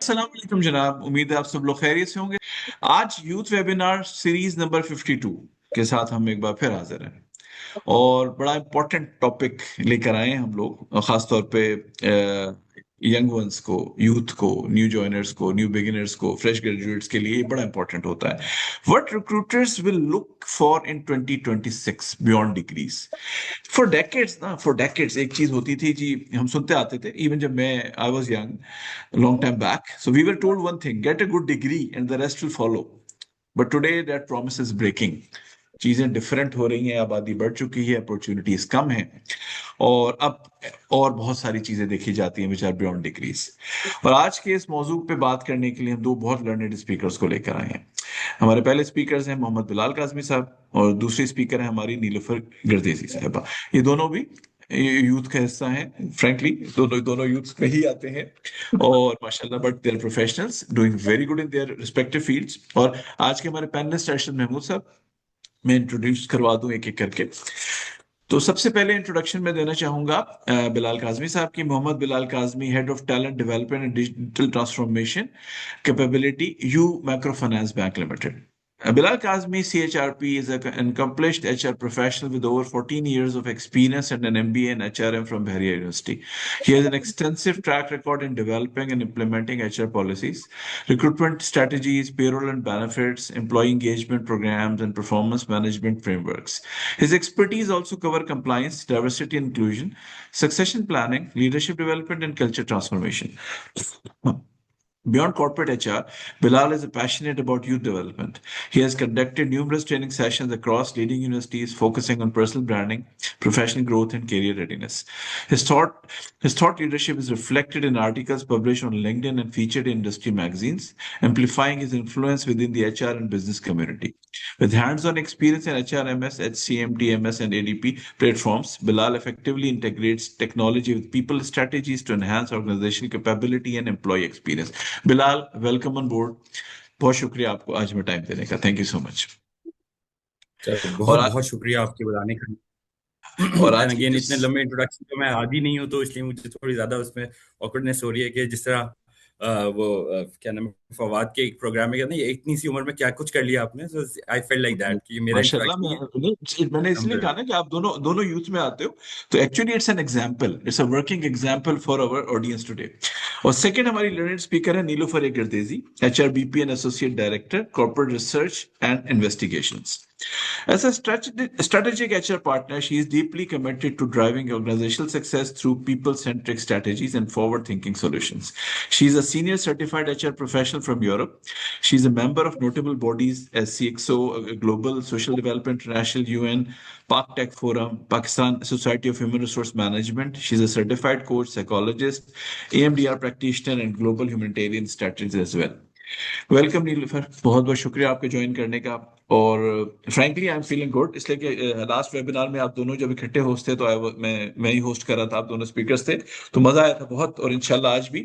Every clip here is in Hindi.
अस्सलाम वालेकुम जनाब, उम्मीद है आप सब लोग खैरियत से होंगे। आज यूथ वेबिनार सीरीज नंबर 52 के साथ हम एक बार फिर हाजिर हैं और बड़ा इम्पोर्टेंट टॉपिक लेकर आए हैं हम लोग, और खास तौर पे यंग वंस को, यूथ को, न्यू जॉइनर्स को, न्यू बिगिनर्स को, फ्रेश ग्रेजुएट्स के लिए ये बड़ा इंपॉर्टेंट होता है। What recruiters will look for in 2026 beyond degrees. For decades एक चीज होती थी जी, हम सुनते आते थे, इवन जब मैं I was young long time back. So we were told one thing: get a good degree and the rest will follow. But today that promise is breaking. चीजें डिफरेंट हो रही हैं, आबादी बढ़ चुकी है, अपॉर्चुनिटीज कम है, और अब और बहुत सारी चीजें देखी जाती हैं विच आर बियॉन्ड डिग्रीज। और आज के इस मौजू पे बात करने के लिए हम दो बहुत लर्नेड स्पीकर्स को लेकर आए हैं। हमारे पहले स्पीकर्स हैं मोहम्मद बिलाल काजमी साहब, और दूसरी स्पीकर है हमारी नीलुफर गर्देजी साहबा। ये दोनों भी यूथ का हिस्सा हैं। फ्रैंकली दोनों दोनों यूथ में ही आते हैं, और माशाल्लाह, but they are professionals doing very good in their respective fields. और आज के हमारे पैनलिस्ट अरशद महमूद साहब, मैं इंट्रोड्यूस करवा दूं एक एक करके। तो सबसे पहले इंट्रोडक्शन में देना चाहूंगा बिलाल काजमी साहब की। Mohammad Bilal Kazmi, head of talent development and digital transformation capability, U micro finance bank limited. Bilal Kazmi, CHRP, is an accomplished HR professional with over 14 years of experience and an MBA in HRM from Bahria University. He has an extensive track record in developing and implementing HR policies, recruitment strategies, payroll and benefits, employee engagement programs, and performance management frameworks. His expertise also cover compliance, diversity and inclusion, succession planning, leadership development, and culture transformation. Beyond corporate HR, Bilal is passionate about youth development. He has conducted numerous training sessions across leading universities, focusing on personal branding, professional growth, and career readiness. His thought leadership is reflected in articles published on LinkedIn and featured in industry magazines, amplifying his influence within the HR and business community. With hands-on experience in HRMS, HCM, TMS, and ADP platforms, Bilal effectively integrates technology with people strategies to enhance organizational capability and employee experience. Bilal, welcome on board. बहुत शुक्रिया आपको आज में टाइम देने का। Thank you so much. Sir और बहुत बहुत शुक्रिया आपके बुलाने का। और एंड आज की अगेन जिस इतने लंबे इंट्रोडक्शन तो मैं आदी नहीं हूँ, तो इसलिए मुझे थोड़ी ज्यादा उसमें ऑकवर्डनेस हो रही है कि जिस तरह क्या नाम है, फवाद के एक प्रोग्राम में कहते हैं इतनी सी उम्र में क्या कुछ कर लिया आपने। सो आई फेल लाइक दैट कि मेरा माशाल्लाह, इंट्रोडक्शन मैंने इसलिए कहा ना कि आप दोनों दोनों यूथ में आते हो, तो actually it's an example, it's a working example for our audience today. और सेकंड हमारी लर्नेड स्पीकर है Nilofar Gardezi, HRBP and associate director, corporate research and investigations. As a strategic HR partner, she is deeply committed to driving organizational success through people-centric strategies and forward-thinking solutions. She is a senior certified HR professional from Europe. She is a member of notable bodies as CXO, Global Social Development International, UN, Pak Tech Forum, Pakistan Society of Human Resource Management. She is a certified coach, psychologist, EMDR practitioner, and global humanitarian strategist as well. Welcome Nilofar, बहुत बहुत शुक्रिया आपके ज्वाइन करने का। और frankly I am feeling good, इसलिए कि लास्ट वेबिनार में आप दोनों जब इकट्ठे होस्ट थे, तो मैं ही होस्ट कर रहा था, आप दोनों स्पीकर्स थे, तो मजा आया था बहुत, और इंशाल्लाह आज भी।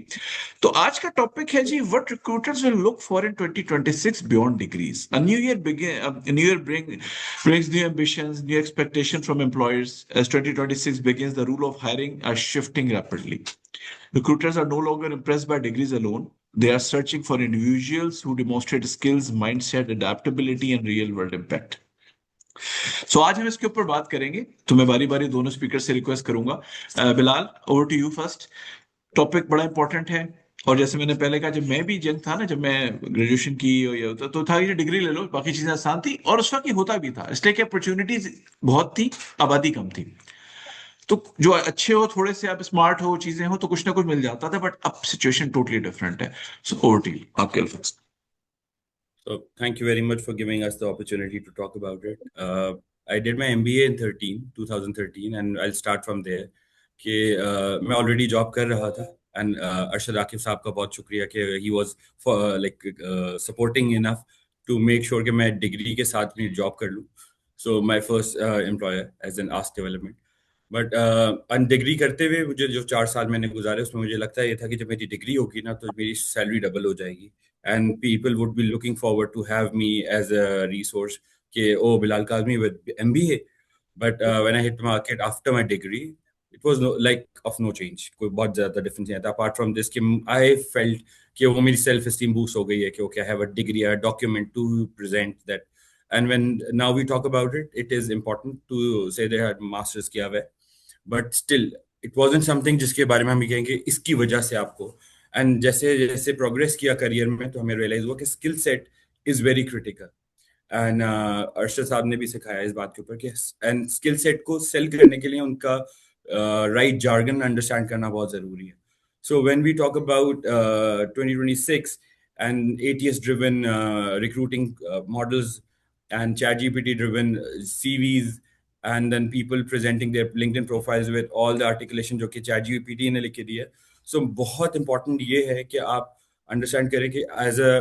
तो आज का टॉपिक है जी, what recruiters will look for in 2026 beyond degrees. A new year brings new ambitions, new expectations from employers. As 2026 begins, the rule of hiring are shifting rapidly. Recruiters are no longer impressed by degrees alone. They are searching for individuals who demonstrate skills, mindset, adaptability, and real world impact. So आज हम इसके ऊपर बात करेंगे, तो मैं बारी बारी दोनों स्पीकर से रिक्वेस्ट करूंगा। Bilal, over to you first. Topic बड़ा इंपॉर्टेंट है, और जैसे मैंने पहले कहा, जब मैं भी यंग था ना, जब मैं ग्रेजुएशन की तो था कि डिग्री ले लो, बाकी चीजें आसान थी, और उस वक्त ये होता भी था, इसलिए कि अपॉर्चुनिटीज बहुत थी, आबादी कम थी। तो जो अच्छे हो, थोड़े से आप स्मार्ट हो, चीजें हो, तो कुछ ना कुछ मिल जाता था, बट अब सिचुएशन टोटली डिफरेंट है। सो ओवर टू यू, आपके अल्फाज। So thank you very much for giving us the opportunity to talk about it. I did my MBA in 2013, and I'll start from there. कि मैं ऑलरेडी जॉब कर रहा था, एंड अरशद आकिब साहब का बहुत शुक्रिया कि he was like supporting enough to make sure कि मैं डिग्री के साथ अपनी जॉब कर लूँ. So my first employer as an ask development. But degree करते हुए मुझे जो 4 साल मैंने गुजारे, उसमें मुझे लगता ये था कि जब मेरी डिग्री होगी ना, तो मेरी सैलरी डबल हो जाएगी, and people would be looking forward to have me as a resource. Okay, oh, Bilal Kazmi with MBA. But when I hit the market after my degree, it was no like of no change, कोई बहुत ज्यादा डिफरेंस नहीं आता अपार्ट फ्रॉम दिस कि आई फेल्ट कि वो मेरी सेल्फ एस्टीम बूस्ट हो गई है कि okay I have a degree, a document to present that. And when now we talk about it, it is important to say they had masters किया हुआ है, but still it wasn't something जिसके बारे में हम ये कहेंगे इसकी वजह से आपको। एंड जैसे जैसे प्रोग्रेस किया करियर में तो हमें रियलाइज हुआ कि skill set is very critical. And Arshad साहब ने भी सिखाया इस बात के ऊपर कि एंड स्किल सेट को सेल करने के लिए उनका राइट जार्गन अंडरस्टैंड करना बहुत जरूरी है। So when we talk about 2026 and ATS driven recruiting models and ChatGPT driven CVs, and then people presenting their LinkedIn profiles with all the articulation जो कि ChatGPT ने लिख के दी है। So बहुत important ये है कि आप अंडरस्टैंड करें कि एज अ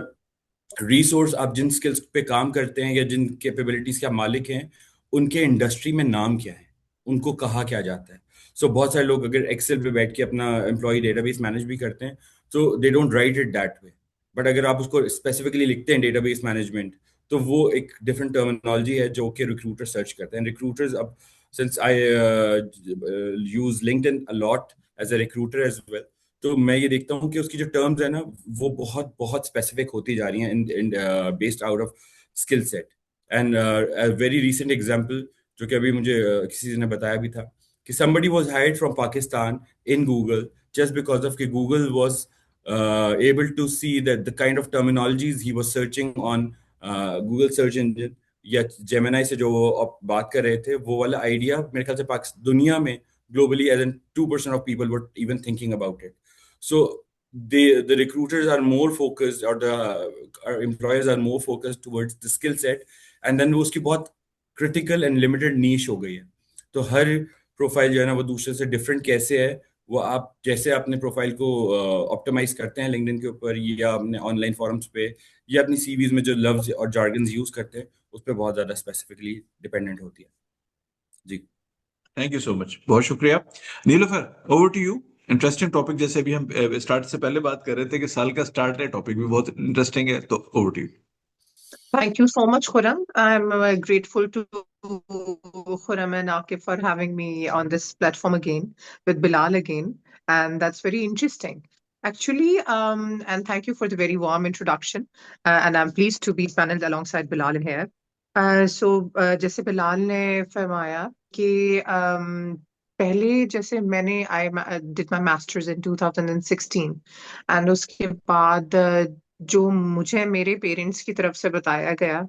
रिसोर्स आप जिन स्किल्स पे काम करते हैं या जिन कैपेबिलिटीज के आप मालिक हैं, उनके इंडस्ट्री में नाम क्या है, उनको कहा क्या जाता है। बहुत सारे लोग अगर एक्सेल पे बैठ के अपना एम्प्लॉय डेटाबेस मैनेज भी करते हैं तो they don't write it that way, but अगर आप उसको स्पेसिफिकली लिखते हैं डेटाबेस मैनेजमेंट, तो वो एक डिफरेंट टर्मिनोलॉजी है जो कि रिक्रूटर सर्च करते हैं। रिक्रूटर्स अब since I use LinkedIn a lot as a recruiter as well, तो मैं ये देखता हूँ कि उसकी जो टर्म्स है ना वो बहुत बहुत स्पेसिफिक होती जा रही हैं in based out of skill set. And very recent example जो कि अभी मुझे किसी ने बताया भी था कि somebody was hired from Pakistan in Google just because of कि Google was able to see that the kind of terminologies he was searching on Google search engine या Gemini से जो वो बात कर रहे थे, वो वाला आइडिया मेरे ख्याल से दुनिया में globally as in 2% of people were even thinking about it. So the recruiters are more focused, or the our employers are more focused towards the skill set, and then वो उसकी बहुत critical and limited niche हो गई है। तो हर प्रोफाइल जो है ना वो दूसरे से डिफरेंट कैसे है, वो आप जैसे अपने प्रोफाइल को ऑप्टिमाइज करते हैं लिंक्डइन के ऊपर या अपने ऑनलाइन फॉरम्स पे या अपनी सीवीज में जो लफ्ज और जार्गन्स यूज करते हैं उस पर बहुत ज्यादा स्पेसिफिकली डिपेंडेंट होती है। जी थैंक यू सो मच, बहुत शुक्रिया। Nilofar, over to you. Interesting topic, जैसे अभी हम स्टार्ट से पहले बात कर रहे थे कि साल का स्टार्ट है, टॉपिक भी बहुत इंटरेस्टिंग है, तो over to you. Thank you so much, Khurram. I'm grateful to Khurram and Akif for having me on this platform again with Bilal again, and that's very interesting. Actually, and thank you for the very warm introduction. And I'm pleased to be paneled alongside Bilal in here. जैसे बिलाल ने फरमाया कि पहले जैसे मैंने I did my masters in 2016, and उसके बाद जो मुझे मेरे पेरेंट्स की तरफ से बताया गया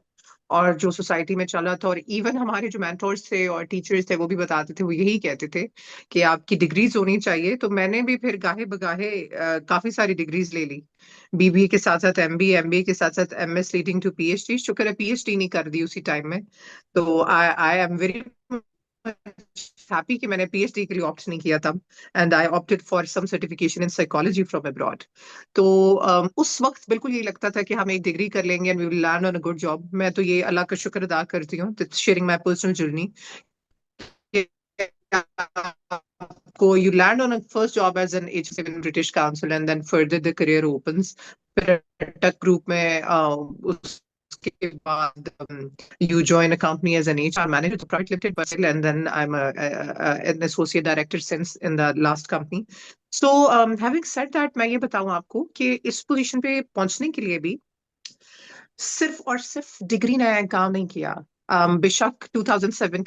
और जो सोसाइटी में चला था, और इवन हमारे जो मेंटोर्स थे और टीचर्स थे वो भी बताते थे, वो यही कहते थे कि आपकी डिग्रीज होनी चाहिए। तो मैंने भी फिर गाहे बगाहे काफी सारी डिग्रीज ले ली, बीबीए के साथ साथ एमबीए, एमबीए के साथ साथ एमएस लीडिंग टू पीएचडी। शुक्र है पीएचडी नहीं कर दी उसी टाइम में। तो आई एम वेरी हैप्पी कि मैंने पीएचडी के लिए ऑप्ट नहीं किया तब, and I opted for some certification in psychology from abroad. तो उस वक्त बिल्कुल ये लगता था कि हम एक डिग्री कर लेंगे and we will land on a good job. मैं तो ये अल्लाह का शुक्र अदा करती हूँ, शेयरिंग माय पर्सनल जर्नी, को you land on a first job as an HSM in British Council and then further the career opens. फिर टेक ग्रुप में उसके बाद you join a company as an HR manager to private limited person, and then I'm an associate director since in the last company. So having said that, मैं ये बताऊं आपको कि इस पोजीशन पे पहुंचने के लिए भी सिर्फ और सिर्फ डिग्री ने काम नहीं किया। बेशक 2017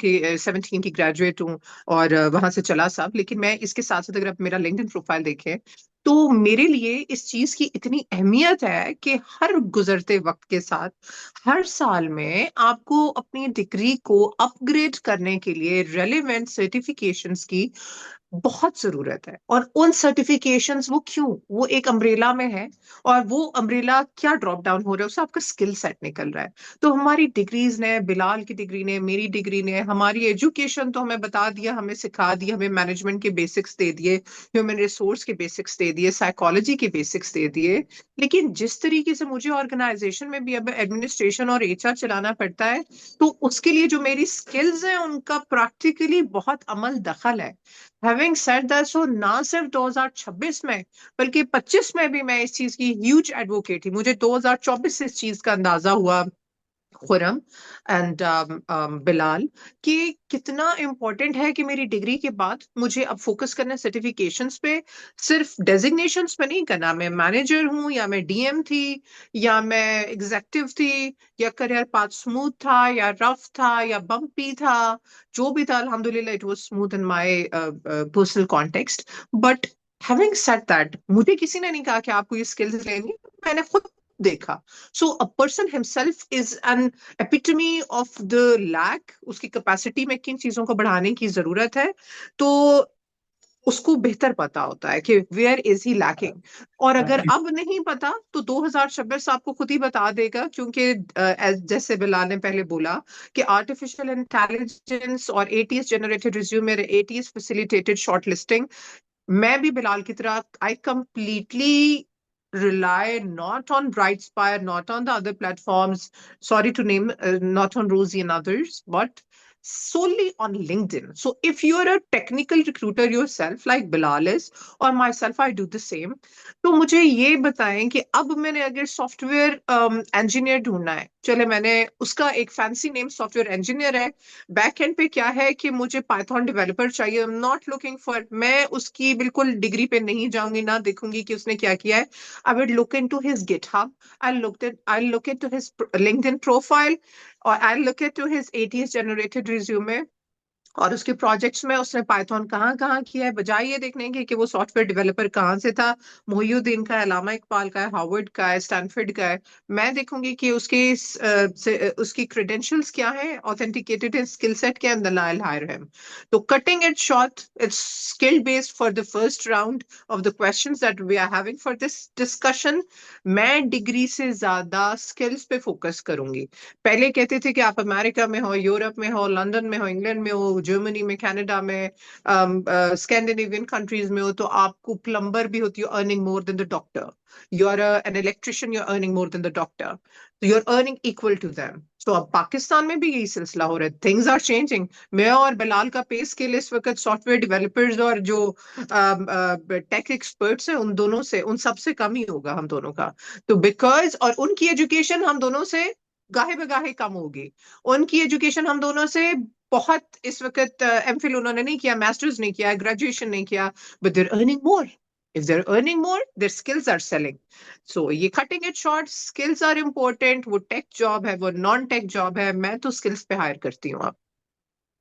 की ग्रेजुएट हूँ और वहां से चला सब, लेकिन मैं इसके साथ साथ अगर आप मेरा लिंक्डइन प्रोफाइल देखें तो मेरे लिए इस चीज की इतनी अहमियत है कि हर गुजरते वक्त के साथ हर साल में आपको अपनी डिग्री को अपग्रेड करने के लिए रेलेवेंट सर्टिफिकेशंस की बहुत जरूरत है। और उन सर्टिफिकेशंस वो क्यों, वो एक अम्ब्रेला में है, और वो अम्ब्रेला क्या ड्रॉप डाउन हो रहा है, उससे आपका स्किल सेट निकल रहा है। तो हमारी डिग्रीज ने, बिलाल की डिग्री ने, मेरी डिग्री ने, हमारी एजुकेशन तो हमें बता दिया, हमें सिखा दिया, हमें मैनेजमेंट के बेसिक्स दे दिए, ह्यूमन रिसोर्स के बेसिक्स दे दिए, साइकोलॉजी के बेसिक्स दे दिए, लेकिन जिस तरीके से मुझे ऑर्गेनाइजेशन में भी अब एडमिनिस्ट्रेशन और एचआर चलाना पड़ता है, तो उसके लिए जो मेरी स्किल्स हैं उनका प्रैक्टिकली बहुत अमल दखल है। हैविंग सेड दैट, सो ना सिर्फ 2026 में बल्कि 25 में भी मैं इस चीज की ह्यूज एडवोकेट थी। मुझे 2024 से इस चीज का अंदाजा हुआ खुरम एंड बिलाल, कि कितना इम्पोर्टेंट है कि मेरी डिग्री के बाद मुझे अब फोकस करना है सर्टिफिकेशंस पे, सिर्फ डेजिग्नेशंस पे नहीं करना। मैं मैनेजर हूँ या मैं डीएम थी या मैं एग्जेक्टिव थी, या करियर पाथ स्मूथ था या रफ था या बम्पी था, जो भी था अल्हम्दुलिल्लाह it was smooth in my personal context. But having said that, मुझे किसी ने नहीं कहा कि आपको ये स्किल्स लेनी, मैंने खुद देखा। So a person himself is an epitome of the lack, उसकी कैपेसिटी में किन चीजों को बढ़ाने की जरूरत है, तो उसको बेहतर पता होता है कि वेयर इज ही लैकिंग। और अगर अब नहीं पता तो 2026 आपको खुद ही बता देगा, क्योंकि जैसे बिलाल ने पहले बोला कि आर्टिफिशियल इंटेलिजेंस और एटीएस जनरेटेड रिज्यूम, मेरे एटीएस फैसिलिटेटेड शॉर्टलिस्टिंग, मैं भी बिलाल की तरह I completely rely not on Brightspire, not on the other platforms, sorry to name, not on Rosie and others, but solely on LinkedIn. So if you're a technical recruiter yourself, like Bilal is, or myself, I do the same. तो मुझे ये बताएं कि अब मैंने अगर सॉफ्टवेयर इंजीनियर ढूंढना है, चले मैंने उसका एक फैंसी नेम सॉफ्टवेयर इंजीनियर है, बैक एंड पे क्या है कि मुझे पाइथन डेवलपर चाहिए, I am not looking for, मैं उसकी बिल्कुल डिग्री पे नहीं जाऊंगी, ना देखूंगी कि उसने क्या किया है। I would look into his GitHub. I'll look into his LinkedIn profile, or I'll look into his ATS generated resume. और उसके प्रोजेक्ट्स में उसने पाइथन कहाँ कहाँ किया है, बजाय ये देखने के कि वो सॉफ्टवेयर डेवलपर कहाँ से था, मोहिउद्दीन का है, अलामा इकबाल का है, हार्वर्ड का है, स्टैनफोर्ड का है। मैं देखूंगी कि उसकी क्रेडेंशियल्स क्या है, ऑथेंटिकेटेड स्किल सेट क्या है, and then I will hire him. तो cutting it short, it's skill based for the first round of the questions that we are having for this discussion. मैं डिग्री से ज्यादा स्किल्स पे फोकस करूंगी। पहले कहते थे कि आप अमेरिका में हो, यूरोप में हो, लंदन में हो, इंग्लैंड में हो, जर्मनी में, कनाडा में, स्कैंडिनेवियन कंट्रीज में हो, तो आपको प्लम्बर भी होती है earning more than the doctor, you are an electrician, you are earning more than the doctor, तो you are earning equal to them. तो अब पाकिस्तान में भी यही सिलसिला हो रहा है, थिंग्स आर चेंजिंग। मैं और बिलाल का पे स्केल इस वक्त सॉफ्टवेयर डेवलपर्स और जो टेक एक्सपर्ट्स हैं उन दोनों से, उन सबसे कम ही होगा हम दोनों का। तो बिकॉज, और उनकी एजुकेशन हम दोनों से गाहे बगाहे कम होगी, उनकी एजुकेशन हम दोनों से बहुत, इस वक्त एमफिल उन्होंने नहीं किया, मास्टर्स नहीं किया, ग्रेजुएशन नहीं किया, but they're earning more. If they're earning more, their skills are selling. So ये cutting it short, skills are important. वो टेक जॉब है, वो नॉन टेक जॉब है, मैं तो स्किल्स पे हायर करती हूँ आप।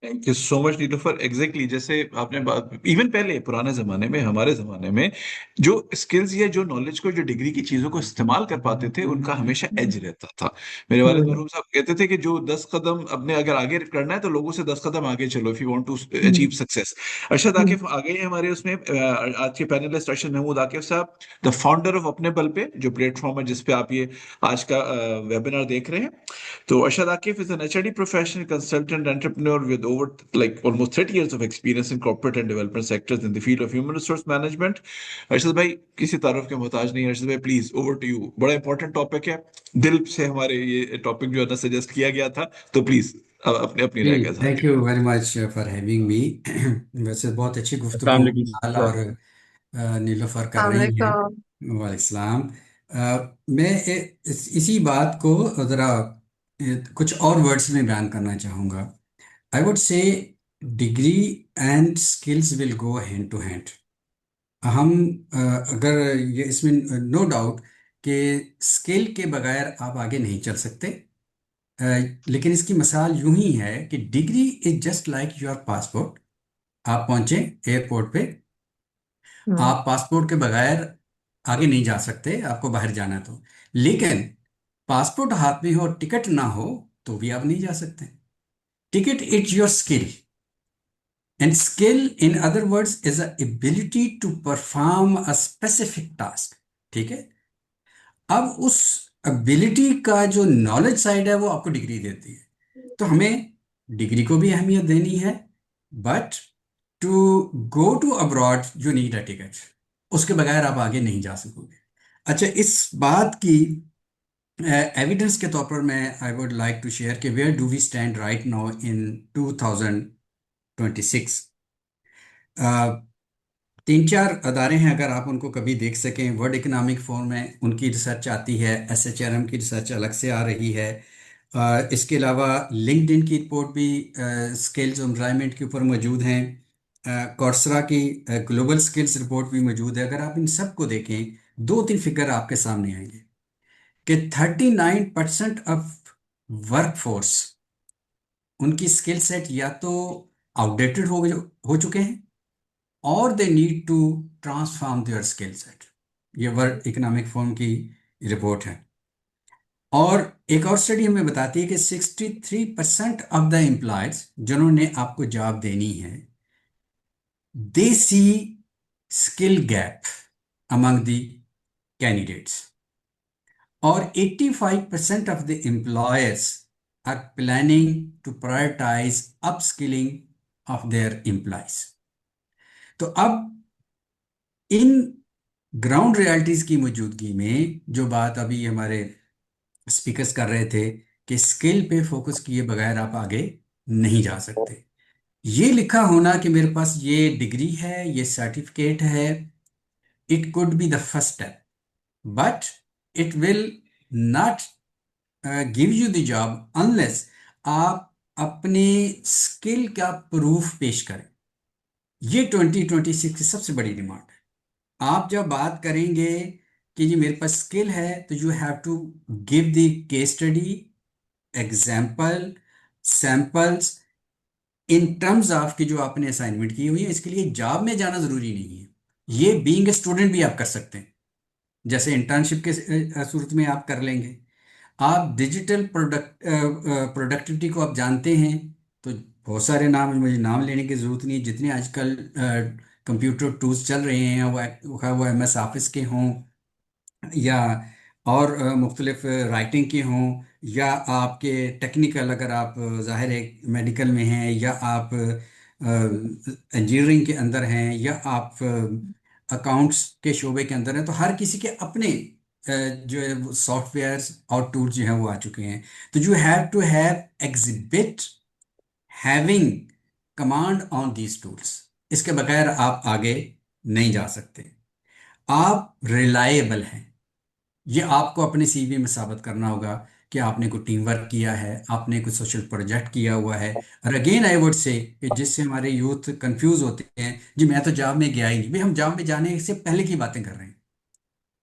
Thank you so much Nilofar. Exactly जैसे आपने बात, इवन पहले पुराने जमाने में, हमारे जमाने में जो स्किल्स या जो नॉलेज को, जो डिग्री की चीजों को इस्तेमाल कर पाते थे, उनका हमेशा एज रहता था। मेरे वालिद मरहूम साहब कहते थे कि जो 10 कदम अपने अगर आगे करना है तो लोगों से 10 कदम आगे चलो, if you want to achieve success. Arshad Akif आ गए हैं हमारे उसमें, आज के पैनलिस्ट अरशद महमूद आकिफ साहब, द फाउंडर ऑफ अपने बल पे, जो प्लेटफॉर्म है जिसपे आप ये आज का वेबिनार देख रहे हैं। So Arshad Akif is an HRD professional consultant entrepreneur with over like almost 30 years of experience in corporate and development sectors in the field of human resource management. Arshad भाई किसी तारुफ के मोहताज नहीं। अर्शद भाई प्लीज ओवर टू यू, बड़ा इंपॉर्टेंट टॉपिक है, दिल से हमारे ये टॉपिक जो है ना सजेस्ट किया गया था, तो प्लीज अपने अपनी राय जी के साथ। Thank you very much for having मी। वैसे बहुत अच्छी अस्सलाम गुफ्तगू वालेकुम बिलाल सर। और नीलोफर कर अलैक्म रही हैं। वालेकुम सलाम। मैं इसी बात को ज़रा कुछ और वर्ड्स में बयान करना चाहूँगा। I would say degree and skills will go hand to hand. हम अगर ये इसमें नो डाउट कि स्किल के बगैर आप आगे नहीं चल सकते। अ, लेकिन इसकी मिसाल यूं ही है कि degree is just like your passport. आप पहुंचे एयरपोर्ट पे, हम्म। आप पासपोर्ट के बगैर आगे नहीं जा सकते, आपको बाहर जाना है तो। लेकिन पासपोर्ट हाथ में हो और टिकट ना हो तो भी आप नहीं जा सकते। Ticket is your skill, and skill in other words is a ability to perform a specific task. ठीक है। अब उस एबिलिटी का जो नॉलेज साइड है वो आपको डिग्री देती है। तो हमें डिग्री को भी अहमियत देनी है, but to go to abroad you need a ticket. उसके बगैर आप आगे नहीं जा सकोगे। अच्छा, इस बात की एविडेंस के तौर पर मैं I would like to share कि where do we stand right now in 2026। तीन चार अदारे हैं, अगर आप उनको कभी देख सकें। वर्ल्ड इकोनॉमिक फोरम में उनकी रिसर्च आती है, एसएचआरएम की रिसर्च अलग से आ रही है, इसके अलावा लिंक्डइन की रिपोर्ट भी स्किल्स एम्प्लॉयमेंट के ऊपर मौजूद हैं। कौर्सरा की ग्लोबल स्किल्स रिपोर्ट भी मौजूद है। अगर आप इन सब को देखें, दो तीन फिगर आपके सामने आएंगे कि 39% ऑफ वर्कफोर्स, उनकी स्किल सेट या तो आउटडेटेड हो चुके हैं, और they need to transform their skill set. ये वर्ल्ड इकोनॉमिक फोरम की रिपोर्ट है। और एक और स्टडी हमें बताती है कि 63% ऑफ द एम्प्लॉयज जिन्होंने आपको जॉब देनी है, they see skill gap among the candidates, और 85% of the employers are planning to prioritise upskilling of their employees. तो अब इन ग्राउंड रियलिटीज की मौजूदगी में जो बात अभी हमारे स्पीकर्स कर रहे थे कि स्किल पे फोकस किए बगैर आप आगे नहीं जा सकते। ये लिखा होना कि मेरे पास ये डिग्री है, ये सर्टिफिकेट है, it could be the first step, but it will not give you the job unless आप अपने स्किल का प्रूफ पेश करें। ये 2026 की सबसे बड़ी डिमांड है। आप जब बात करेंगे कि जी मेरे पास स्किल है, तो you have to give the case study, example, samples in terms of कि जो आपने असाइनमेंट की हुई है। इसके लिए जॉब में जाना जरूरी नहीं है, ये बीइंग ए स्टूडेंट भी आप कर सकते हैं। जैसे इंटर्नशिप के सूरत में आप कर लेंगे। आप डिजिटल प्रोडक्टिविटी को आप जानते हैं, तो बहुत सारे नाम, मुझे नाम लेने की ज़रूरत नहीं है। जितने आजकल कंप्यूटर टूल्स चल रहे हैं, वो MS ऑफिस के हों या और मुख्तलिफ राइटिंग के हों, या आपके टेक्निकल, अगर आप ज़ाहिर है मेडिकल में हैं, या आप इंजीनियरिंग के अंदर हैं, या आप अकाउंट्स के शोबे के अंदर हैं, तो हर किसी के अपने जो है सॉफ्टवेयर्स और टूल्स जो हैं वो आ चुके हैं। तो you have to have exhibit having command on these tools. इसके बगैर आप आगे नहीं जा सकते। आप रिलायबल हैं, ये आपको अपने CV में साबित करना होगा कि आपने कोई टीम वर्क किया है, आपने कोई सोशल प्रोजेक्ट किया हुआ है। और अगेन आई वुड से कि जिससे हमारे यूथ कंफ्यूज होते हैं, जी मैं तो जॉब में गया ही नहीं। भाई हम जॉब में जाने से पहले की बातें कर रहे हैं,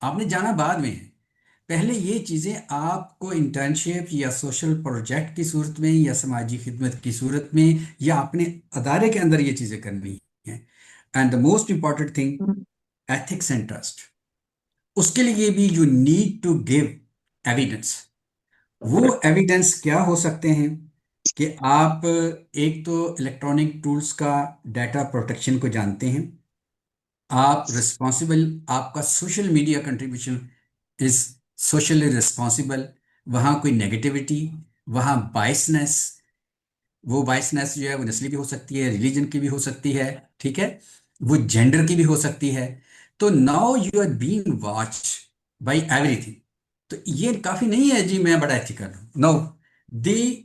आपने जाना बाद में है। पहले ये चीज़ें आपको इंटर्नशिप या सोशल प्रोजेक्ट की सूरत में, या समाजी खिदमत की सूरत में, या अपने अदारे के अंदर ये चीज़ें करनी है। And the most important thing, ethics and trust. उसके लिए भी you need to give evidence. वो एविडेंस क्या हो सकते हैं कि आप एक तो इलेक्ट्रॉनिक टूल्स का डाटा प्रोटेक्शन को जानते हैं, आप रिस्पॉन्सिबल, आपका social media contribution is socially responsible, वहाँ कोई नेगेटिविटी, वहाँ बाइसनेस, वो बाइसनेस जो है वो नस्ली भी हो सकती है, रिलीजन की भी हो सकती है, ठीक है, वो जेंडर की भी हो सकती है। तो now you are being watched by everything. तो ये काफी नहीं है जी मैं बड़ा एथिकल हूं। No, the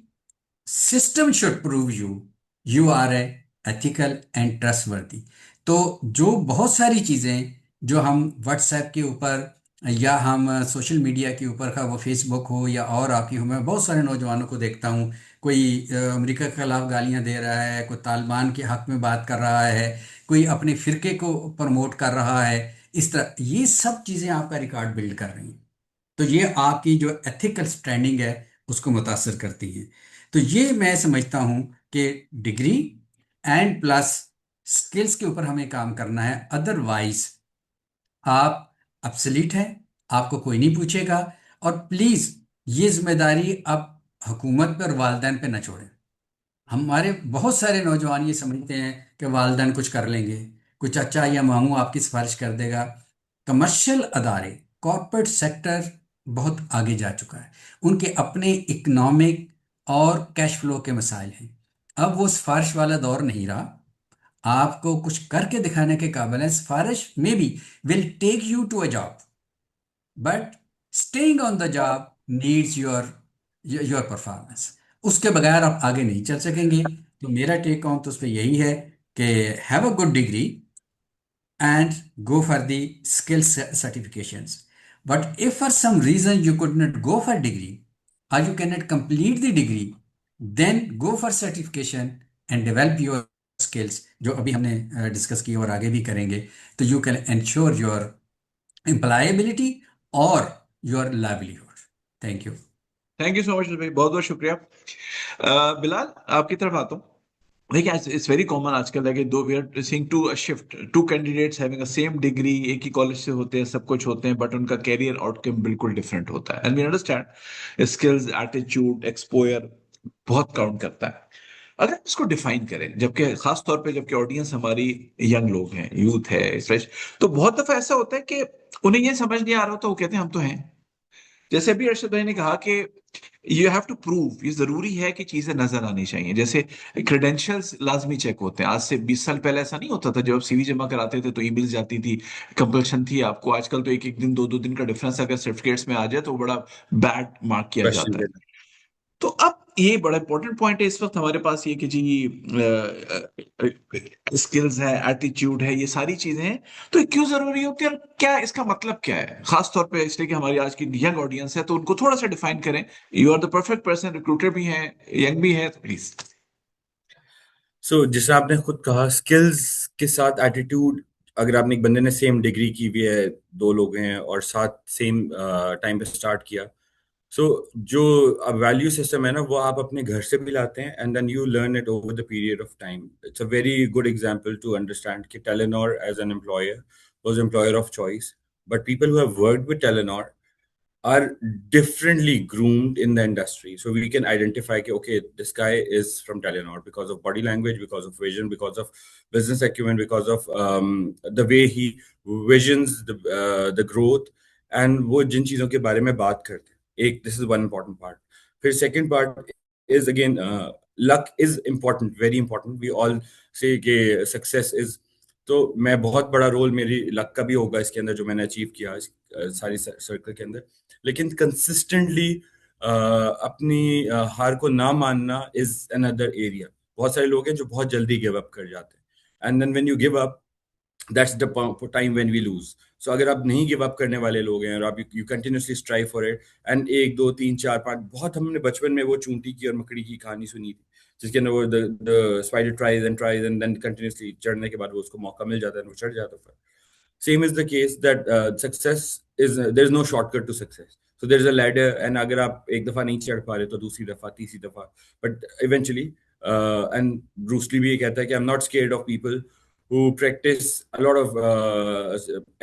system should prove you you are a ethical and trustworthy. तो जो बहुत सारी चीजें जो हम व्हाट्सएप के ऊपर या हम सोशल मीडिया के ऊपर का, वो फेसबुक हो या और आपकी हो, मैं बहुत सारे नौजवानों को देखता हूँ, कोई अमेरिका के खिलाफ गालियां दे रहा है, कोई तालिबान के हक में बात कर रहा है, कोई अपने फिरके को प्रमोट कर रहा है। इस तरह ये सब चीज़ें आपका रिकॉर्ड बिल्ड कर रही हैं। तो ये आपकी जो एथिकल स्टैंडिंग है उसको मुतासर करती हैं। तो ये मैं समझता हूँ कि डिग्री एंड प्लस स्किल्स के ऊपर हमें काम करना है। अदरवाइज आप अपसलीट हैं, आपको कोई नहीं पूछेगा। और प्लीज़ ये जिम्मेदारी अब हुकूमत पर, वालिदैन पे न छोड़ें। हमारे बहुत सारे नौजवान ये समझते हैं कि वालिदैन कुछ कर लेंगे, कोई चाचा या मामू आपकी सिफारिश कर देगा। कमर्शियल अदारे, कॉरपोरेट सेक्टर बहुत आगे जा चुका है, उनके अपने इकोनॉमिक और कैश फ्लो के मसाइल हैं। अब वो सिफारिश वाला दौर नहीं रहा, आपको कुछ करके दिखाने के काबिल है। सिफारिश में भी will take you to a job, but staying on the job needs your your performance. उसके बगैर आप आगे नहीं चल सकेंगे। तो मेरा टेक ऑन तो उस पर यही है कि have a good degree and go for the skill certifications. But if for some reason you could not go for degree, or you cannot complete the degree, then go for certification and develop your skills, जो अभी हमने डिस्कस की और आगे भी करेंगे, तो you can ensure your employability or your livelihood. Thank you. Thank you so much भाई, बहुत बहुत शुक्रिया। बिलाल, आपकी तरफ आता हूँ। देखिए, इट्स वेरी कॉमन आजकल है कि though we are seeing to shift to candidates having a same degree, एक ही कॉलेज से होते हैं, सब कुछ होते हैं, बट उनका कैरियर आउटकम बिल्कुल डिफरेंट होता है। And we understand skills, attitude, exposure बहुत काउंट करता है। अगर इसको डिफाइन करें, जबकि खास तौर पे जबकि ऑडियंस हमारी यंग लोग हैं, यूथ है, फ्रेश, तो बहुत दफा ऐसा होता है कि उन्हें ये समझ नहीं आ रहा होता, वो कहते हैं हम तो हैं। जैसे अभी अर्शद भाई ने कहा कि यू हैव टू प्रूव, ये जरूरी है कि चीजें नजर आनी चाहिए। जैसे क्रेडेंशियल्स लाजमी चेक होते हैं। आज से 20 साल पहले ऐसा नहीं होता था, जब आप सीवी जमा कराते थे तो ईमेल जाती थी, कंपल्शन थी आपको। आजकल तो एक एक दिन, दो दो दिन का डिफरेंस अगर सर्टिफिकेट्स में आ जाए तो वो बड़ा बैड मार्क किया जाता है। तो अब ये बड़ा इंपॉर्टेंट पॉइंट है इस वक्त हमारे पास, ये कि जी स्किल्स है, एटीट्यूड है, ये सारी चीजें हैं, तो ये क्यों जरूरी होती है और क्या इसका मतलब क्या है, खास तौर पे इसलिए कि हमारी आज की यंग ऑडियंस है, तो उनको थोड़ा सा डिफाइन करें। You are the perfect person, recruiter भी हैं, यंग भी है, तो प्लीज। सो जैसे आपने खुद कहा, स्किल्स के साथ एटीट्यूड, अगर आपने एक बंदे ने सेम डिग्री की हुई है, दो लोग हैं और साथ सेम टाइम पे स्टार्ट किया, सो जो वैल्यू सिस्टम है ना, वो आप अपने घर से भी लाते हैं and then you learn it over the period of time. It's a very good example to understand कि Telenor as an employer was employer of choice, but people who have worked with Telenor are differently groomed in the industry. So we can identify, okay, this guy is from Telenor because of body language, because of vision, because of business acumen, because of the way he visions the growth, and वो जिन चीजों के बारे में बात करते हैं। एक, this is one important part. फिर second part is again luck is important, very important. We all say कि success is, तो मैं बहुत बड़ा रोल मेरी लक का भी होगा इसके अंदर, जो मैंने अचीव किया इस सारी सर्कल के अंदर। लेकिन कंसिस्टेंटली अपनी हार को ना मानना इज अनदर एरिया। बहुत सारे लोग हैं जो बहुत जल्दी गिव अप कर जाते हैं, and then when you give up, that's the time when we lose. So अगर आप नहीं गिव अप करने वाले लोग हैं और आप you continuously strive for it, and 1 2 3 4 5, बहुत हमने बचपन में वो चूंटी की और मकड़ी की कहानी सुनी थी, जिसके अंदर वो the spider tries and then continuously चढ़ने के बाद वो उसको मौका मिल जाता है, वो चढ़ जाता है। Same is the case that success is, there's no shortcut to success. So there's a ladder, and अगर आप एक दफा नहीं चढ़ पा रहे तो दूसरी दफा, तीसरी दफा, but eventually, and Bruce Lee भी ये कहता है कि I'm not scared of people who practice a lot of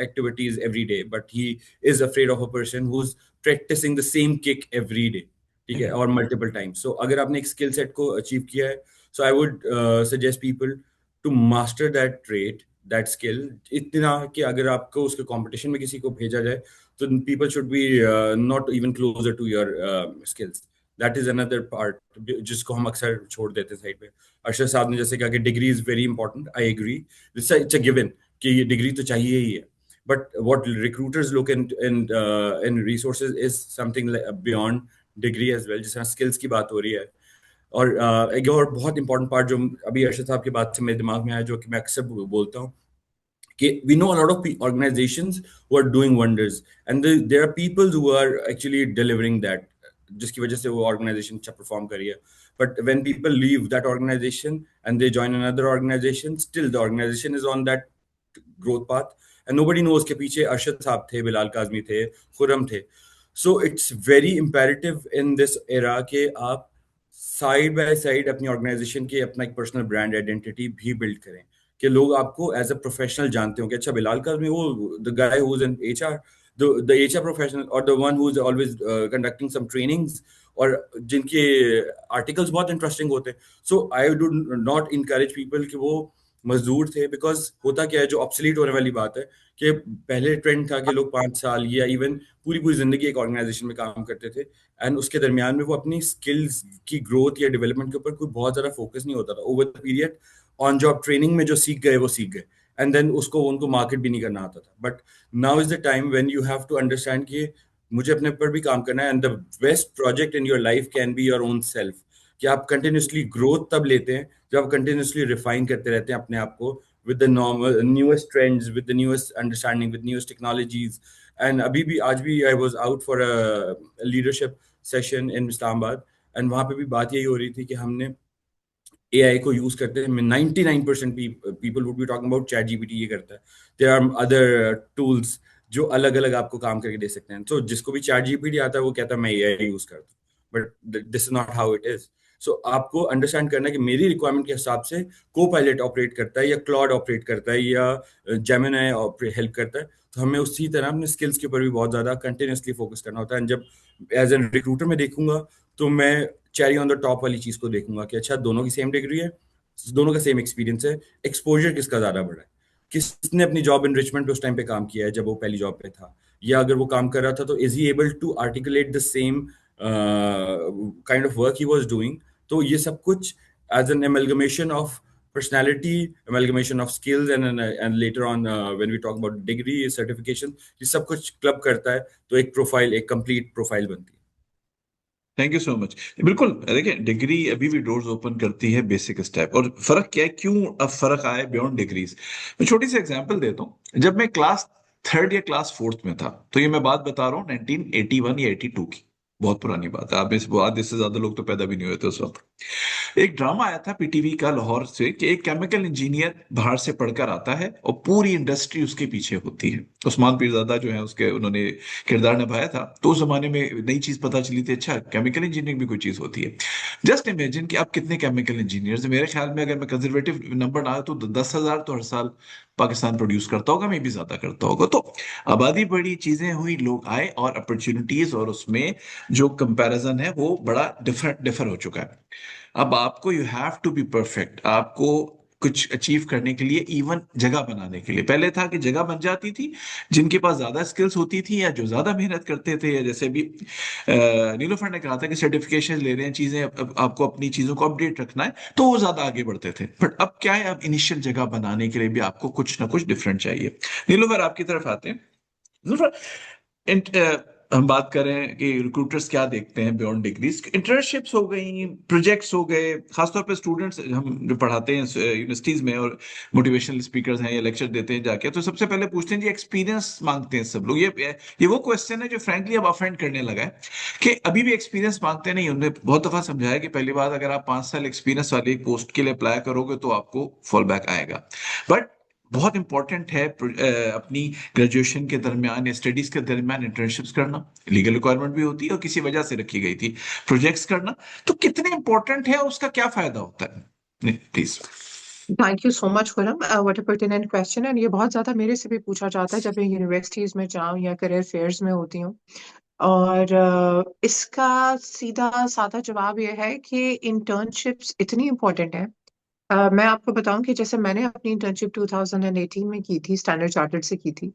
activities every day, but he is afraid of a person who's practicing the same kick every day, ठीक है, और multiple times. So अगर आपने एक skill set को achieve किया है, so I would suggest people to master that trait, that skill, इतना कि अगर आपको उसके कंपटीशन में किसी को भेजा जाए तो people should be not even closer to your skills. That is another part जिसको हम अक्सर छोड़ देते हैं साइड पे। अरशद साहब ने जैसे कहा कि degree is very important, I agree, it's a given कि ये डिग्री तो चाहिए ही है, but what recruiters look in resources is something beyond degree as well, जिस तरह स्किल्स की बात हो रही है। और एक और बहुत इंपॉर्टेंट पार्ट जो अभी अर्शद साहब की बात से मेरे दिमाग में आया, जो कि मैं अक्सर बोलता हूँ, कि we know a lot of organizations who are doing wonders, and there are people who are actually delivering that, जिसकी वजह से वो organization अच्छा perform कर रही है। But when people leave that organization and they join another organization, still the organization is on that growth path, and nobody knows कि पीछे अरशद साहब थे, बिलाल काज़मी थे, खुरम थे। So it's very imperative in this era कि आप साइड बाय साइड अपनी ऑर्गेनाइजेशन के अपना एक पर्सनल ब्रांड आइडेंटिटी भी बिल्ड करें, कि लोग आपको एज अ प्रोफेशनल जानते हो कि अच्छा बिलाल काज़मी, वो the guy who is in HR, the HR professional, और the one who is always conducting some trainings, और जिनके आर्टिकल्स बहुत इंटरेस्टिंग होते हैं। So I do not encourage people कि वो मजदूर थे, बिकॉज होता क्या है, जो ऑब्सोलीट होने वाली बात है, कि पहले ट्रेंड था कि लोग 5 साल या इवन पूरी पूरी जिंदगी एक ऑर्गेनाइजेशन में काम करते थे, एंड उसके दरमियान में वो अपनी स्किल्स की ग्रोथ या डेवलपमेंट के ऊपर कोई बहुत ज्यादा फोकस नहीं होता था। Over the period on job training में जो सीख गए वो सीख गए, एंड देन उसको उनको मार्केट भी नहीं करना आता था। But now is the time when you have to understand कि मुझे अपने ऊपर भी काम करना है, and the best project in your life can be your own self. कि आप कंटिन्यूसली ग्रोथ तब लेते हैं जब आप कंटिन्यूसली रिफाइन करते रहते हैं अपने आप को with the normal newest trends, with the newest understanding, with newest technologies. And abhi bhi, aaj bhi I was out for a leadership session in Islamabad, and वहाँ पे भी बात यही हो रही थी कि हमने AI को यूज करते हैं. 99% people would be talking about ChatGPT ये करता है. There are other tools जो अलग अलग आपको काम करके दे सकते हैं. So जिसको भी ChatGPT आता है वो कहता है मैं AI यूज करता हूँ. But this is not how it is. So आपको अंडरस्टैंड करना है कि मेरी रिक्वायरमेंट के हिसाब से Copilot ऑपरेट करता है या Claude ऑपरेट करता है या Gemini हेल्प करता है. तो हमें उसी तरह अपने स्किल्स के ऊपर भी बहुत ज्यादा कंटिन्यूसली फोकस करना होता है. एंड जब एज एन रिक्रूटर में देखूंगा तो मैं चेरी ऑन द टॉप वाली चीज को देखूंगा कि अच्छा दोनों की सेम डिग्री है, दोनों का सेम एक्सपीरियंस है, एक्सपोजर किसका ज्यादा बड़ा है, किसने अपनी जॉब एनरिचमेंट पे उस टाइम पे काम किया है जब वो पहली जॉब पे था, या अगर वो काम कर रहा था तो is he able to articulate the same kind of work he was doing. तो ये सब कुछ as an amalgamation of personality, amalgamation of skills, and later on when we talk about degree certification, ये सब कुछ क्लब करता है तो एक प्रोफाइल, एक कंप्लीट प्रोफाइल बनती है. Thank you so much. बिल्कुल, देखिए डिग्री अभी भी डोर्स ओपन करती है बेसिक स्टेप. और फर्क क्या है, क्यों अब फर्क आया बियॉन्ड डिग्रीज? मैं छोटी सी एग्जांपल देता हूँ. जब मैं क्लास 3rd या क्लास 4th में था, तो ये मैं बात बता रहा हूँ 1981 या 82 की, बहुत पुरानी बात है. आप इससे ज्यादा लोग तो पैदा भी नहीं हुए थे उस वक्त. एक ड्रामा आया था पीटीवी का लाहौर से कि एक केमिकल इंजीनियर बाहर से पढ़कर आता है और पूरी इंडस्ट्री उसके पीछे होती है. उस्मान पीरजादा जो है उसके, उन्होंने किरदार निभाया था. तो उस जमाने में नई चीज पता चली थी, अच्छा केमिकल इंजीनियरिंग भी कोई चीज होती है. जस्ट इमेजिन कि आप कितने केमिकल इंजीनियर्स, मेरे ख्याल में अगर मैं कंजर्वेटिव नंबर ना तो 10,000 तो हर साल पाकिस्तान प्रोड्यूस करता होगा, मे भी ज्यादा करता होगा. तो आबादी बढ़ी, चीजें हुई, लोग आए और अपॉर्चुनिटीज, और उसमें जो कंपैरिजन है वो बड़ा डिफर हो चुका है. अब आपको you have to be perfect. आपको कुछ अचीव करने के लिए, इवन जगह बनाने के लिए, पहले था कि जगह बन जाती थी जिनके पास ज्यादा स्किल्स होती थी या जो ज्यादा मेहनत करते थे, या जैसे भी नीलोफर ने कहा था कि सर्टिफिकेशन ले रहे हैं, चीजें आपको अपनी चीजों को अपडेट रखना है, तो वो ज्यादा आगे बढ़ते थे. बट अब क्या है, अब इनिशियल जगह बनाने के लिए भी आपको कुछ ना कुछ डिफरेंट चाहिए. नीलोफर आपकी तरफ आते हैं. हम बात करें कि रिक्रूटर्स क्या देखते हैं बियॉन्ड डिग्रीज. इंटर्नशिप्स हो गई, प्रोजेक्ट्स हो गए, खासतौर पे स्टूडेंट्स हम जो पढ़ाते हैं यूनिवर्सिटीज में और मोटिवेशनल स्पीकर्स हैं या लेक्चर देते हैं जाके, तो सबसे पहले पूछते हैं जी एक्सपीरियंस मांगते हैं सब लोग. ये वो क्वेश्चन है जो फ्रैंकली अब ऑफेंड करने लगा है कि अभी भी एक्सपीरियंस मांगते नहीं. उन्होंने बहुत दफा समझाया कि पहली बात, अगर आप 5 साल एक्सपीरियंस वाली एक पोस्ट के लिए अप्लाई करोगे तो आपको फॉल बैक आएगा. बट बहुत इंपॉर्टेंट है अपनी ग्रेजुएशन के दरमियान या स्टडीज के दरमियान इंटर्नशिप्स करना. लीगल रिक्वायरमेंट भी होती है और किसी वजह से रखी गई थी. प्रोजेक्ट्स करना तो कितने इंपॉर्टेंट है, उसका क्या फायदा होता है, please. Thank you so much Khurram. What a pertinent question. And ये बहुत ज्यादा मेरे से भी पूछा जाता है जब मैं यूनिवर्सिटीज में जाऊँ या करियर फेयर्स में होती हूँ. और इसका सीधा साधा जवाब ये है कि इंटर्नशिप्स इतनी इम्पोर्टेंट है. मैं आपको बताऊं कि जैसे मैंने अपनी इंटर्नशिप 2018 में की थी, स्टैंडर्ड चार्टर्ड से की थी.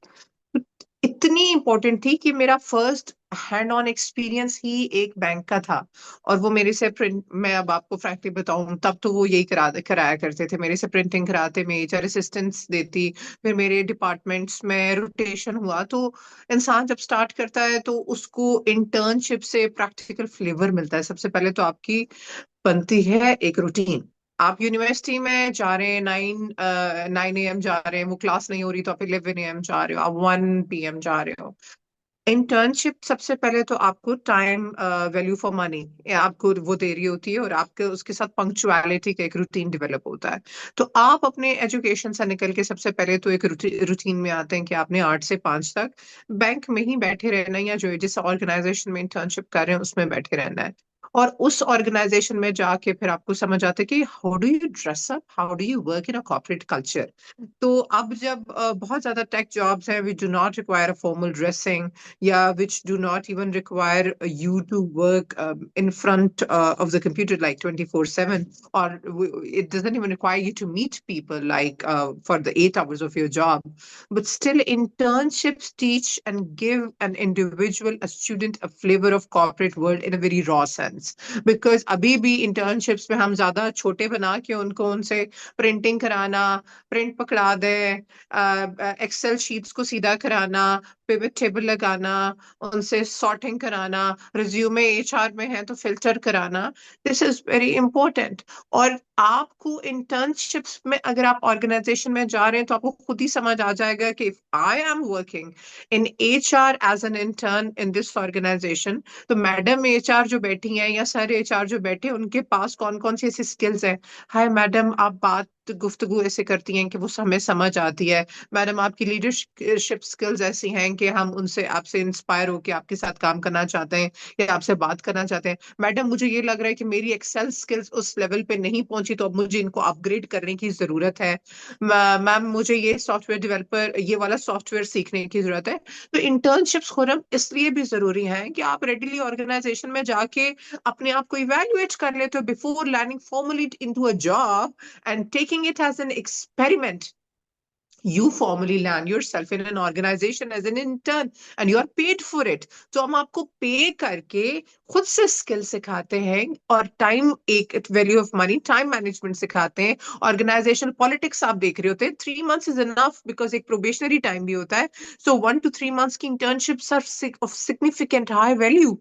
तो इतनी इम्पोर्टेंट थी कि मेरा फर्स्ट हैंड ऑन एक्सपीरियंस ही एक बैंक का था. और वो मेरे से प्रिंट, मैं अब आपको फ्रैंकली बताऊं, तब तो वो यही कराया करते थे, मेरे से प्रिंटिंग कराते, मैं एचआर असिस्टेंस देती. फिर मेरे डिपार्टमेंट्स में रोटेशन हुआ. तो इंसान जब स्टार्ट करता है तो उसको इंटर्नशिप से प्रैक्टिकल फ्लेवर मिलता है. सबसे पहले तो आपकी बनती है एक रूटीन. आप यूनिवर्सिटी में जा रहे हैं, 9 AM जा रहे हैं, वो क्लास नहीं हो रही तो आप 11 AM जा रहे हो, आप 1 PM जा रहे हो. इंटर्नशिप सबसे पहले तो आपको टाइम वैल्यू फॉर मनी आपको वो दे रही होती है, और आपके उसके साथ पंक्चुअलिटी का एक रूटीन डेवलप होता है. तो आप अपने एजुकेशन से निकल के सबसे पहले तो एक रूटीन में आते हैं कि आपने 8 से 5 तक बैंक में ही बैठे रहना है, या जो जिस ऑर्गेनाइजेशन में इंटर्नशिप कर रहे हैं उसमें बैठे रहना है. और उस ऑर्गेनाइजेशन में जाके फिर आपको समझ आता है कि how do you dress up, how do you work in a corporate culture. तो अब जब बहुत ज्यादा टेक जॉब्स हैं which do not require a formal dressing, yeah, which do not even require you to work in front of the computer like 24/7, or it doesn't even require you to meet people like for the 8 hours of your job. But still, internships teach and give an individual, a student, a flavor of corporate world in a very raw sense. Excellence, because अभी भी इंटर्नशिप्स में हम ज्यादा छोटे बना के उनको उनसे प्रिंटिंग कराना, प्रिंट पकड़ा दे, एक्सेल शीट्स को सीधा कराना, पिवट टेबल लगाना, उनसे सॉर्टिंग कराना, रिज्यूमे एचआर में है तो फिल्टर कराना, दिस इज वेरी इंपॉर्टेंट। और आपको इंटर्नशिप्स में अगर आप ऑर्गेनाइजेशन में जा रहे हैं तो आपको खुद ही समझ आ जाएगा कि if I am working in HR as an intern in this organisation, तो मैडम एचआर जो बैठी हैं या सर एचआर जो बैठे हैं उनके पास कौन कौन सी ऐसी स्किल्स हैं। हाय मैडम, आप बात गुफ्तगू ऐसे करती हैं कि वो हमें समझ आती है। मैडम, आपकी लीडरशिप स्किल्स ऐसी हैं कि हम उनसे आपसे इंस्पायर होकर आपके साथ काम करना चाहते हैं या आपसे बात करना चाहते हैं। मैडम, मुझे ये लग रहा है कि मेरी एक्सेल स्किल्स उस लेवल पे नहीं पहुंची, तो अब मुझे इनको अपग्रेड करने की जरूरत है। मैम, मुझे ये सॉफ्टवेयर डेवलपर ये वाला सॉफ्टवेयर सीखने की जरूरत है। तो इंटर्नशिप्स खुरम इसलिए भी जरूरी है कि आप रेडिली ऑर्गेनाइजेशन में जाके अपने आप को इवेल्युएट कर लेते हो before landing formally into a job and taking it as an experiment. You formally land yourself in an organization as an intern and you are paid for it. तो हम आपको पे करके खुद से स्किल सिखाते हैं और टाइम, एक value of money, time management सिखाते हैं। ऑर्गेनाइजेशन पॉलिटिक्स आप देख रहे होते हैं, 3 months इज इनफ बिकॉज एक प्रोबेशनरी टाइम भी होता है। सो 1 to 3 months की internships are of significant high value.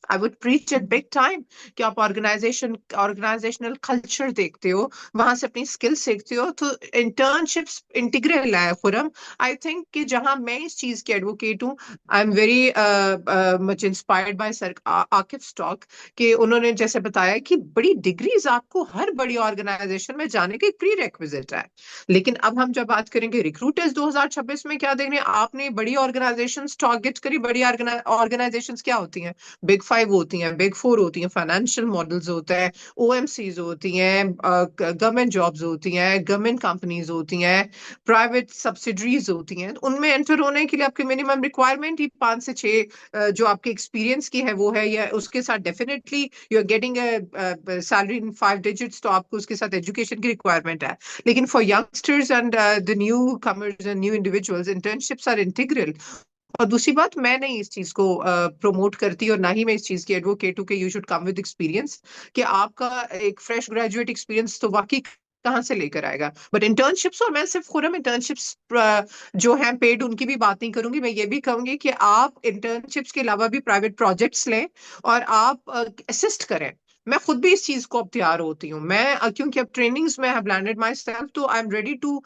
I would preach it big time कि आप ऑर्गेनाइजेशनल कल्चर देखते हो, वहां से अपनी स्किल सीखते हो। तो इंटर्नशिप्स इंटीग्रल है खुरम। आई थिंक कि जहां मैं इस चीज की एडवोकेट हूँ, I am very much inspired by sir Akif स्टॉक, कि उन्होंने जैसे बताया कि बड़ी डिग्रीज आपको हर बड़ी ऑर्गेनाइजेशन में जाने की प्री रेक्विजिट है। लेकिन अब हम जब बात करेंगे रिक्रूटर्स 2026 में क्या देख रहे हैं, आपने बड़ी ऑर्गेनाइजेशन टारगेट करी। बड़ी ऑर्गेनाइजेशन क्या होती हैं? बिग 5 होती हैं, बिग 4 होती हैं, फाइनेंशियल मॉडल्स होता है, ओएमसीज होती हैं, गवर्नमेंट जॉब्स होती हैं, गवर्नमेंट कंपनीज होती हैं, प्राइवेट सब्सिडरीज होती हैं। उनमें एंटर होने के लिए आपकी मिनिमम रिक्वायरमेंट ही 5 से 6 जो आपके एक्सपीरियंस की है वो है, या उसके साथ definitely you are getting salary in 5 digits, तो आपको उसके साथ एजुकेशन की रिक्वायरमेंट है। लेकिन for youngsters and the new comers and new individuals, internships are integral. और दूसरी बात, मैं नहीं इस चीज को प्रमोट करती और ना ही मैं इस चीज की एडवोकेट हूँ कि you should come with experience, कि आपका एक फ्रेश ग्रेजुएट एक्सपीरियंस तो वाकई कहाँ से लेकर आएगा। बट इंटर्नशिप्स, और मैं सिर्फ खुरम इंटर्नशिप्स जो हैं पेड उनकी भी बात नहीं करूंगी, मैं ये भी कहूंगी कि आप इंटर्नशिप्स के अलावा भी प्राइवेट प्रोजेक्ट्स लें और आप असिस्ट करें। मैं खुद भी इस चीज को अब तैयार होती हूँ। मैं क्योंकि अब ट्रेनिंग्स में हैव लैंडेड माई सेल्फ, तो I am ready to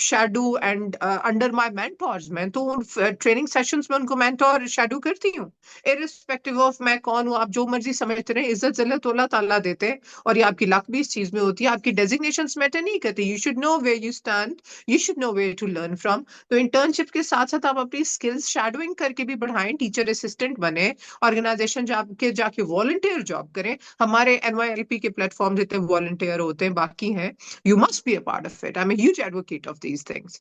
shadow and under my mentors. मैं तो ट्रेनिंग सेशंस में उनको मेंटोर शैडो करती हूँ, इरिस्पेक्टिव ऑफ मैं कौन हूँ। आप जो मर्जी समझते रहे, इज्जत जिल्लत अल्लाह ताला देते हैं, और ये आपकी लक भी इस चीज में होती है। आपकी डेजिग्नेशंस मैटर नहीं करती। You should know where you stand, you should know where to learn from. तो इंटर्नशिप के साथ साथ आप अपनी स्किल्स शैडोइंग करके भी बढ़ाएं, टीचर असिस्टेंट बने, ऑर्गेनाइजेशन जाके वॉलंटियर जॉब करें। हमारे एनवाईएलपी के प्लेटफॉर्म जितने वॉलंटियर होते हैं बाकी हैं, you must be a part of it. I'm a huge advocate of these things.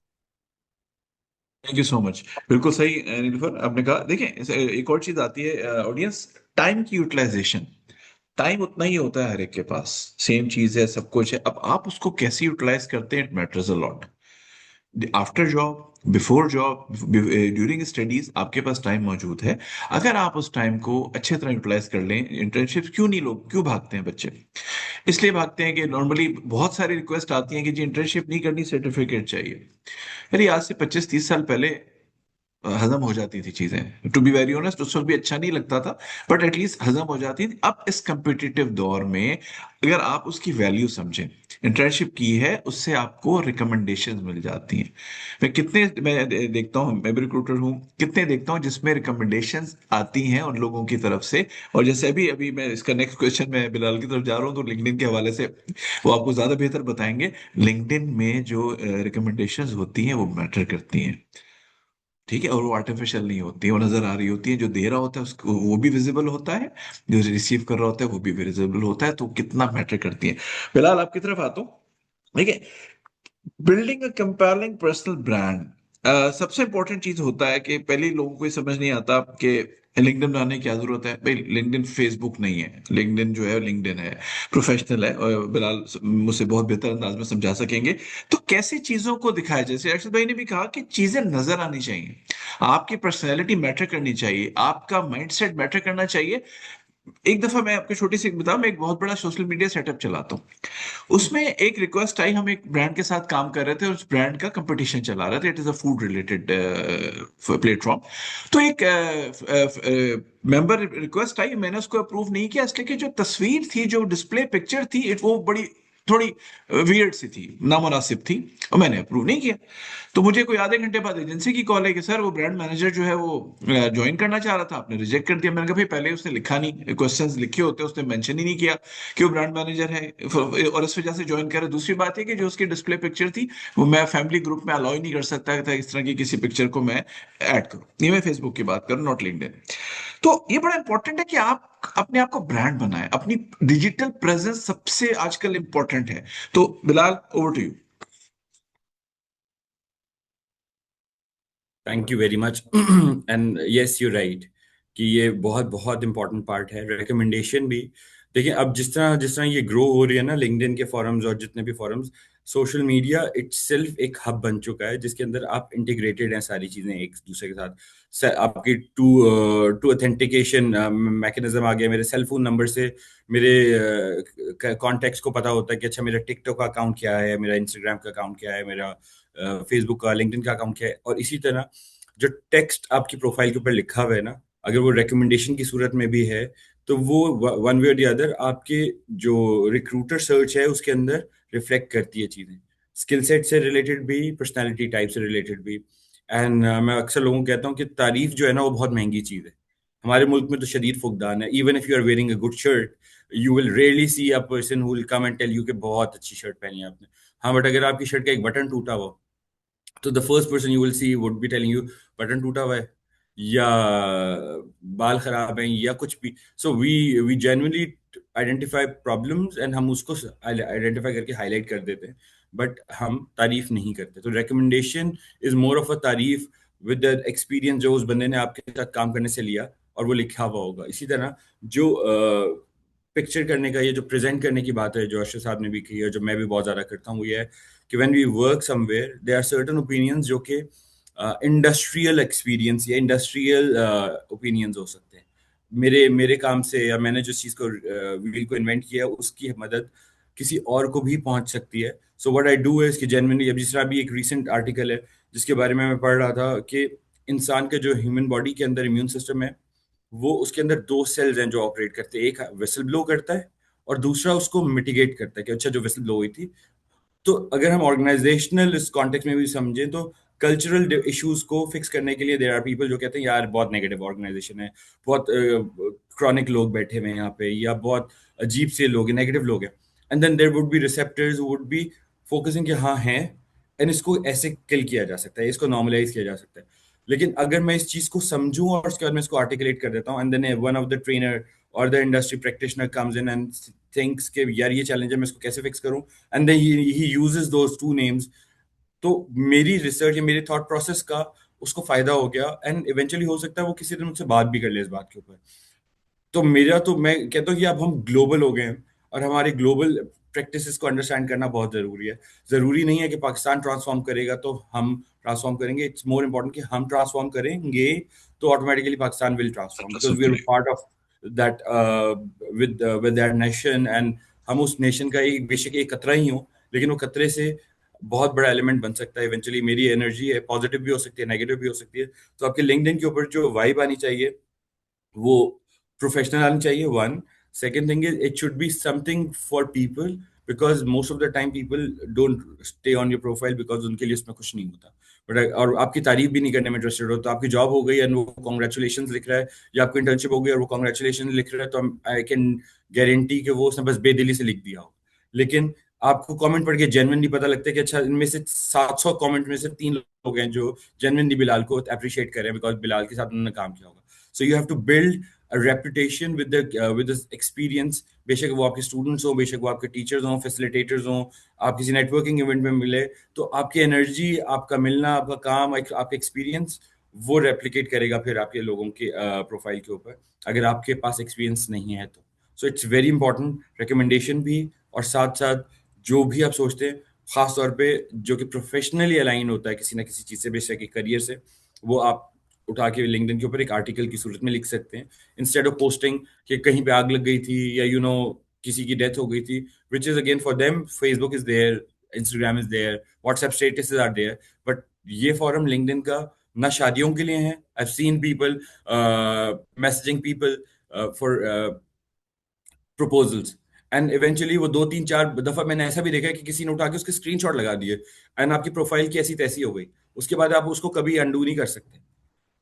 Thank you so much. बिल्कुल सही नीलुफर आपने कहा। देखिए एक और चीज आती है ऑडियंस, टाइम की यूटिलाइजेशन। टाइम उतना ही होता है हर एक के पास, सेम चीज है, सब कुछ है। अब आप उसको कैसे यूटिलाइज करते हैं, it matters a lot. After job, before job, during studies आपके पास टाइम मौजूद है। अगर आप उस टाइम को अच्छे तरह यूटिलाइज कर लें, इंटर्नशिप क्यों नहीं, लोग क्यों भागते हैं बच्चे? इसलिए भागते हैं कि नॉर्मली बहुत सारी रिक्वेस्ट आती हैं कि जी इंटर्नशिप नहीं करनी, सर्टिफिकेट चाहिए। यार आज से 25-30 साल पहले हजम हो जाती थी चीजें, टू बी वेरी ऑनेस्ट। उस वक्त भी अच्छा नहीं लगता था, बट एटलीस्ट हजम हो जाती थी। अब इस कम्पिटिटिव दौर में अगर आप उसकी वैल्यू समझें, इंटर्नशिप की है उससे आपको रिकमेंडेशन मिल जाती हैं। मैं देखता हूँ, मैं भी रिक्रूटर हूँ, कितने देखता हूँ जिसमें रिकमेंडेशन आती हैं उन लोगों की तरफ से। और जैसे अभी अभी मैं इसका नेक्स्ट क्वेश्चन मैं बिलाल की तरफ जा रहा हूँ, तो लिंक्डइन के हवाले से वो आपको ज्यादा बेहतर बताएंगे। लिंक्डइन में जो रिकमेंडेशन होती हैं वो मैटर करती हैं, ठीक है। और वो आर्टिफिशियल नहीं होती है, वो नजर आ रही होती है। जो दे रहा होता है उसको वो भी विजिबल होता है, जो रिसीव कर रहा होता है वो भी विजिबल होता है। तो कितना मैटर करती है। फिलहाल आपकी तरफ आता हूँ, ठीक है। बिल्डिंग अ कंपेलिंग पर्सनल ब्रांड, सबसे इंपॉर्टेंट चीज होता है कि पहले लोगों को ये समझ नहीं आता कि लिंक्डइन बनाने की क्या जरूरत है। भाई लिंक्डइन फेसबुक नहीं है, लिंक्डइन जो है लिंक्डइन है, प्रोफेशनल है। और बिलाल मुझसे बहुत बेहतर अंदाज में समझा सकेंगे। तो कैसे चीजों को दिखाया, जैसे अक्षत भाई ने भी कहा कि चीजें नजर आनी चाहिए, आपकी पर्सनैलिटी मैटर करनी चाहिए, आपका माइंडसेट मैटर करना चाहिए। एक दफा मैं आपको छोटी सी बताऊं, मैं एक बहुत बड़ा सोशल मीडिया सेटअप चलाता हूँ। उसमें एक रिक्वेस्ट आई, हम एक ब्रांड के साथ काम कर रहे थे और उस ब्रांड का कंपटीशन चला रहे थे, it is a food related platform. तो एक मेंबर रिक्वेस्ट आई, मैंने उसको अप्रूव नहीं किया इसलिए कि जो तस्वीर थी, जो डिस्प्ले पिक्चर थी, वो बड़ी थोड़ी वियर्ड सी थी, नामुनासिब थी, और मैंने अप्रूव नहीं किया। तो मुझे कोई आधे घंटे बाद एजेंसी की कॉल है कि सर वो ब्रांड मैनेजर जो है वो ज्वाइन करना चाह रहा था, आपने रिजेक्ट कर दिया। मैंने कहा भाई पहले उसने लिखा नहीं, क्वेश्चंस लिखे होते उसने मेंशन ही नहीं किया कि वो ब्रांड मैनेजर है और इस वजह से ज्वाइन कर रहा है। दूसरी बात है कि जो उसकी डिस्प्ले पिक्चर थी वो मैं फैमिली ग्रुप में अलाउ ही नहीं कर सकता था इस तरह की किसी पिक्चर को मैं ऐड करूं। ये मैं फेसबुक की बात करूं, नॉट लिंक्डइन। तो ये बड़ा इंपॉर्टेंट है कि आप अपने आप को ब्रांड बनाएं, अपनी डिजिटल प्रेजेंस सबसे आजकल इंपॉर्टेंट है। तो Bilal, over to you. Thank you very much and yes you right कि ये बहुत बहुत इंपॉर्टेंट पार्ट है, रिकमेंडेशन भी। देखिए अब जिस तरह ये ग्रो हो रही है ना, लिंक्डइन के फॉरम्स और जितने भी फॉरम्स, सोशल मीडिया इटसेल्फ एक हब बन चुका है जिसके अंदर आप इंटीग्रेटेड हैं सारी चीजें एक दूसरे के साथ। आपकी टू ऑथेंटिकेशन मैकेनिज्म आ गया। मेरे सेल फोन नंबर से मेरे कॉन्टेक्ट्स को पता होता है कि अच्छा मेरा टिकटॉक का अकाउंट क्या है, मेरा इंस्टाग्राम का अकाउंट क्या है, मेरा फेसबुक का, लिंक्डइन का अकाउंट क्या है। और इसी तरह जो टेक्स्ट आपकी प्रोफाइल के ऊपर लिखा हुआ है ना, अगर वो रिकमेंडेशन की सूरत में भी है तो वो वन वे और द अदर आपके जो रिक्रूटर सर्च है उसके अंदर रिफ्लेक्ट करती है चीजें, स्किल सेट से रिलेटेड भी, पर्सनालिटी टाइप से रिलेटेड भी। एंड मैं अक्सर लोगों को कहता हूँ कि तारीफ जो है ना वो बहुत महंगी चीज है। हमारे मुल्क में तो शदीद फुकदान है। Even if you are wearing a good shirt, you will rarely see a person who will come and tell you कि बहुत अच्छी शर्ट पहनी है आपने। हाँ, बट अगर आपकी शर्ट का एक बटन टूटा हुआ, तो the first person you will see would be telling you button टूटा हुआ है या बाल खराब हैं या कुछ भी। So we genuinely identify problems and हम उसको आइडेंटिफाई करके हाईलाइट कर देते हैं, बट हम तारीफ नहीं करते। तो recommendation is more of a तारीफ विद द एक्सपीरियंस जो उस बंदे ने आपके साथ काम करने से लिया और वो लिखा हुआ होगा। इसी तरह जो पिक्चर करने का, ये जो प्रेजेंट करने की बात है जो अर्शद साहब ने भी की है, जो मैं भी बहुत ज्यादा करता हूँ, वो ये है कि when we work somewhere there are certain opinions जो कि इंडस्ट्रियल एक्सपीरियंस या इंडस्ट्रियल ओपिनियंस हो सकते हैं। मेरे काम से या मैंने जिस चीज़ को व्हील को इन्वेंट किया उसकी मदद किसी और को भी पहुंच सकती है। सो व्हाट आई डू है कि जेन्युइनली, अब जिस तरह अभी एक रीसेंट आर्टिकल है जिसके बारे में मैं पढ़ रहा था कि इंसान के जो ह्यूमन बॉडी के अंदर इम्यून सिस्टम है, वो उसके अंदर दो सेल्स हैं जो ऑपरेट करते हैं। एक वेसल ब्लो करता है और दूसरा उसको मिटिगेट करता है कि अच्छा जो वेसल ब्लो हुई थी। तो अगर हम ऑर्गेनाइजेशनल इस कॉन्टेक्स्ट में भी समझें तो कल्चरल इश्यूज को फिक्स करने के लिए देयर आर पीपल जो कहते हैं यार बहुत नेगेटिव ऑर्गेनाइजेशन है, बहुत क्रॉनिक लोग बैठे हुए हैं यहाँ पे, या बहुत अजीब से लोग हैं, नेगेटिव लोग हैं। And then there would be receptors would be focusing कि हाँ हैं एंड इसको ऐसे किल किया जा सकता है, इसको नॉर्मलाइज किया जा सकता है। लेकिन अगर मैं इस चीज को समझूं और उसके बाद मैं इसको आर्टिकुलेट कर देता हूँ and then one of the trainer और the industry practitioner comes in and thinks कि यार ये चैलेंज है, मैं इसको कैसे फिक्स करूं, and then he uses those two names, तो मेरी रिसर्च या मेरे थॉट प्रोसेस का उसको फायदा हो गया एंड इवेंचुअली हो सकता है वो किसी दिन मुझसे बात भी कर ले इस बात के ऊपर। तो मैं कहता हूँ कि अब हम ग्लोबल हो गए हैं और हमारे ग्लोबल प्रैक्टिसेस को अंडरस्टैंड करना बहुत जरूरी है। जरूरी नहीं है कि पाकिस्तान ट्रांसफॉर्म करेगा तो हम ट्रांसफॉर्म करेंगे। इट्स मोर इम्पोर्टेंट कि हम ट्रांसफॉर्म करेंगे तो automatically Pakistan will transform because we are part of that with that nation. एंड हम उस नेशन का एक बेशक एक कतरा ही हो, लेकिन वो कतरे से बहुत बड़ा एलिमेंट बन सकता है। इवेंचुअली मेरी एनर्जी है, पॉजिटिव भी हो सकती है, नेगेटिव भी हो सकती है। तो आपके लिंक्डइन के ऊपर जो वाइब आनी चाहिए वो प्रोफेशनल आनी चाहिए, one. Second thing is it should be something for people because most of the time people don't stay on your profile because उनके लिए उसमें कुछ नहीं होता। बट और आपकी तारीफ भी नहीं करने में इंटरेस्टेड हो, तो आपकी जॉब हो गई एंड वो कॉन्ग्रेचुलेशन लिख रहा है, या आपकी इंटर्नशिप हो गई और वो कॉन्ग्रेचुलेशन लिख रहा है, तो आई कैन गारंटी कि वो उसने बस बेदिली से लिख दिया हो। लेकिन आपको कमेंट पढ़ के जेन्युइनली पता लगता है कि अच्छा इनमें से 700 कमेंट में से 3 लोग हैं जो जेन्युइनली बिलाल को अप्रिशिएट कर रहे हैं बिकॉज बिलाल के साथ उन्होंने काम किया होगा। So you have to build a reputation with the experience। बेशक वो आपके स्टूडेंट्स हो, बेशक वो आपके टीचर्स हो, फैसिलिटेटर्स हो, आप किसी नेटवर्किंग इवेंट में मिले, तो आपकी एनर्जी, आपका मिलना, आपका काम, आपका एक्सपीरियंस वो रेप्लिकेट करेगा फिर आपके लोगों के प्रोफाइल के ऊपर, अगर आपके पास एक्सपीरियंस नहीं है तो। So it's very important recommendation भी, और साथ साथ जो भी आप सोचते हैं खास तौर पे जो कि प्रोफेशनली अलाइन होता है किसी ना किसी चीज़ से, बेशक करियर से, वो आप उठा के लिंक्डइन के ऊपर एक आर्टिकल की सूरत में लिख सकते हैं, इंस्टेड ऑफ पोस्टिंग कि कहीं पे आग लग गई थी या किसी की डेथ हो गई थी, which is again for them, Facebook is there, Instagram is there, WhatsApp statuses are there, but ये forum LinkedIn का ना शादियों के लिए है. I've seen people messaging people for proposals, and eventually वो 2 3 4 दफा मैंने ऐसा भी देखा है कि किसी ने उठा के उसके स्क्रीनशॉट लगा दिए एंड आपकी प्रोफाइल की ऐसी तैसी हो गई, उसके बाद आप उसको कभी अंडू नहीं कर सकते.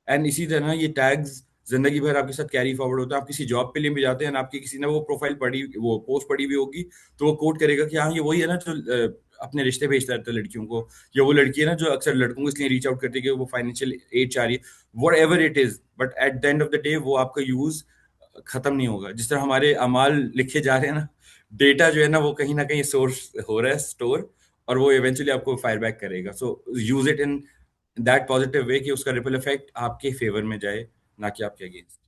एंड इसी तरह ये टैग्स जिंदगी भर आपके साथ कैरी फॉरवर्ड होता है. आप किसी जॉब पे लिए भी जाते हैं, आपकी किसी ने वो प्रोफाइल पढ़ी, वो पोस्ट पढ़ी हुई होगी, तो वो कोट करेगा कि हाँ ये वही है ना जो अपने रिश्ते भेजता रहता है लड़कियों को, या वो लड़की है ना जो अक्सर लड़कों को इसलिए रीच आउट करती है कि वो फाइनेंशियल एड चाह रही है, what ever it is. But at the end of the day वो आपका यूज खत्म नहीं होगा. जिस तरह हमारे अमाल लिखे जा रहे हैं ना, डेटा जो है ना वो कहीं ना कहीं सोर्स हो रहा है स्टोर, और वो इवेंचुअली आपको फायर बैक करेगा. So use it in that positive way कि उसका रिपल इफेक्ट आपके फेवर में जाए, ना कि आपके against.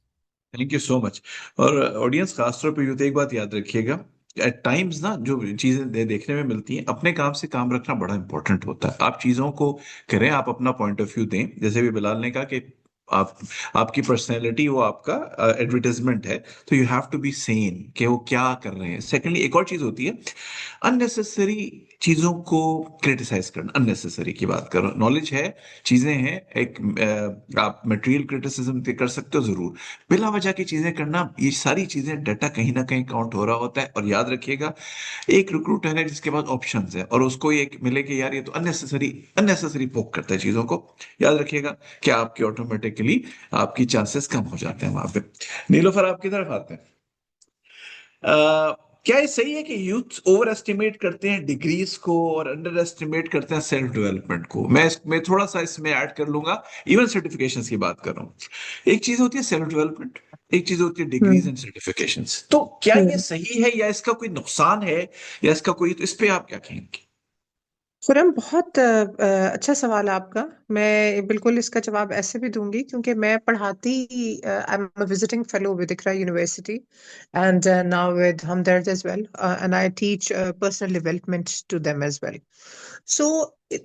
Thank you so much. और ऑडियंस खासतौर पे यूथ एक बात याद रखिएगा, एट टाइम्स ना जो चीजें देखने में मिलती हैं, अपने काम से काम रखना बड़ा इंपॉर्टेंट होता है. आप चीजों को करें, आप अपना पॉइंट ऑफ व्यू दें. जैसे भी बिलाल ने कहा कि आप आपकी पर्सनैलिटी वो आपका एडवर्टाइजमेंट है, तो you have to be sane कि वो क्या कर रहे हैं. सेकेंडली एक और चीज होती है, अननेसेसरी चीजों को क्रिटिसाइज करना. अननेसेसरी की बात करो, नॉलेज है, चीजें हैं, एक आप मटेरियल क्रिटिसिज्म कर सकते हो जरूर. बिला वजह की चीजें करना, ये सारी चीजें डाटा कहीं ना कहीं काउंट हो रहा होता है. और याद रखिएगा, एक रिक्रूटर है जिसके पास ऑप्शंस है और उसको ये मिले कि यार ये तो अननेसेसरी अननेसेसरी पोक करता है चीजों को, याद रखिएगा कि आपकी ऑटोमेटिकली आपकी चांसेस कम हो जाते हैं वहां पे. नीलोफर आपकी तरफ आते हैं. क्या ये सही है कि यूथ ओवर एस्टिमेट करते हैं डिग्रीज को और अंडर एस्टिमेट करते हैं सेल्फ डेवलपमेंट को? मैं थोड़ा सा इसमें ऐड कर लूंगा, इवन सर्टिफिकेशंस की बात कर रहा हूँ. एक चीज होती है सेल्फ डेवलपमेंट, एक चीज होती है डिग्रीज हम्म एंड सर्टिफिकेशंस. तो क्या ये सही है या इसका कोई नुकसान है या इसका कोई, तो इस पे आप क्या कहेंगे? खुरम, बहुत अच्छा सवाल है आपका. मैं बिल्कुल इसका जवाब ऐसे भी दूंगी क्योंकि मैं पढ़ाती, I am a visiting fellow with Iqra University and now with Hamdard as well, and I teach personal development to them as well. So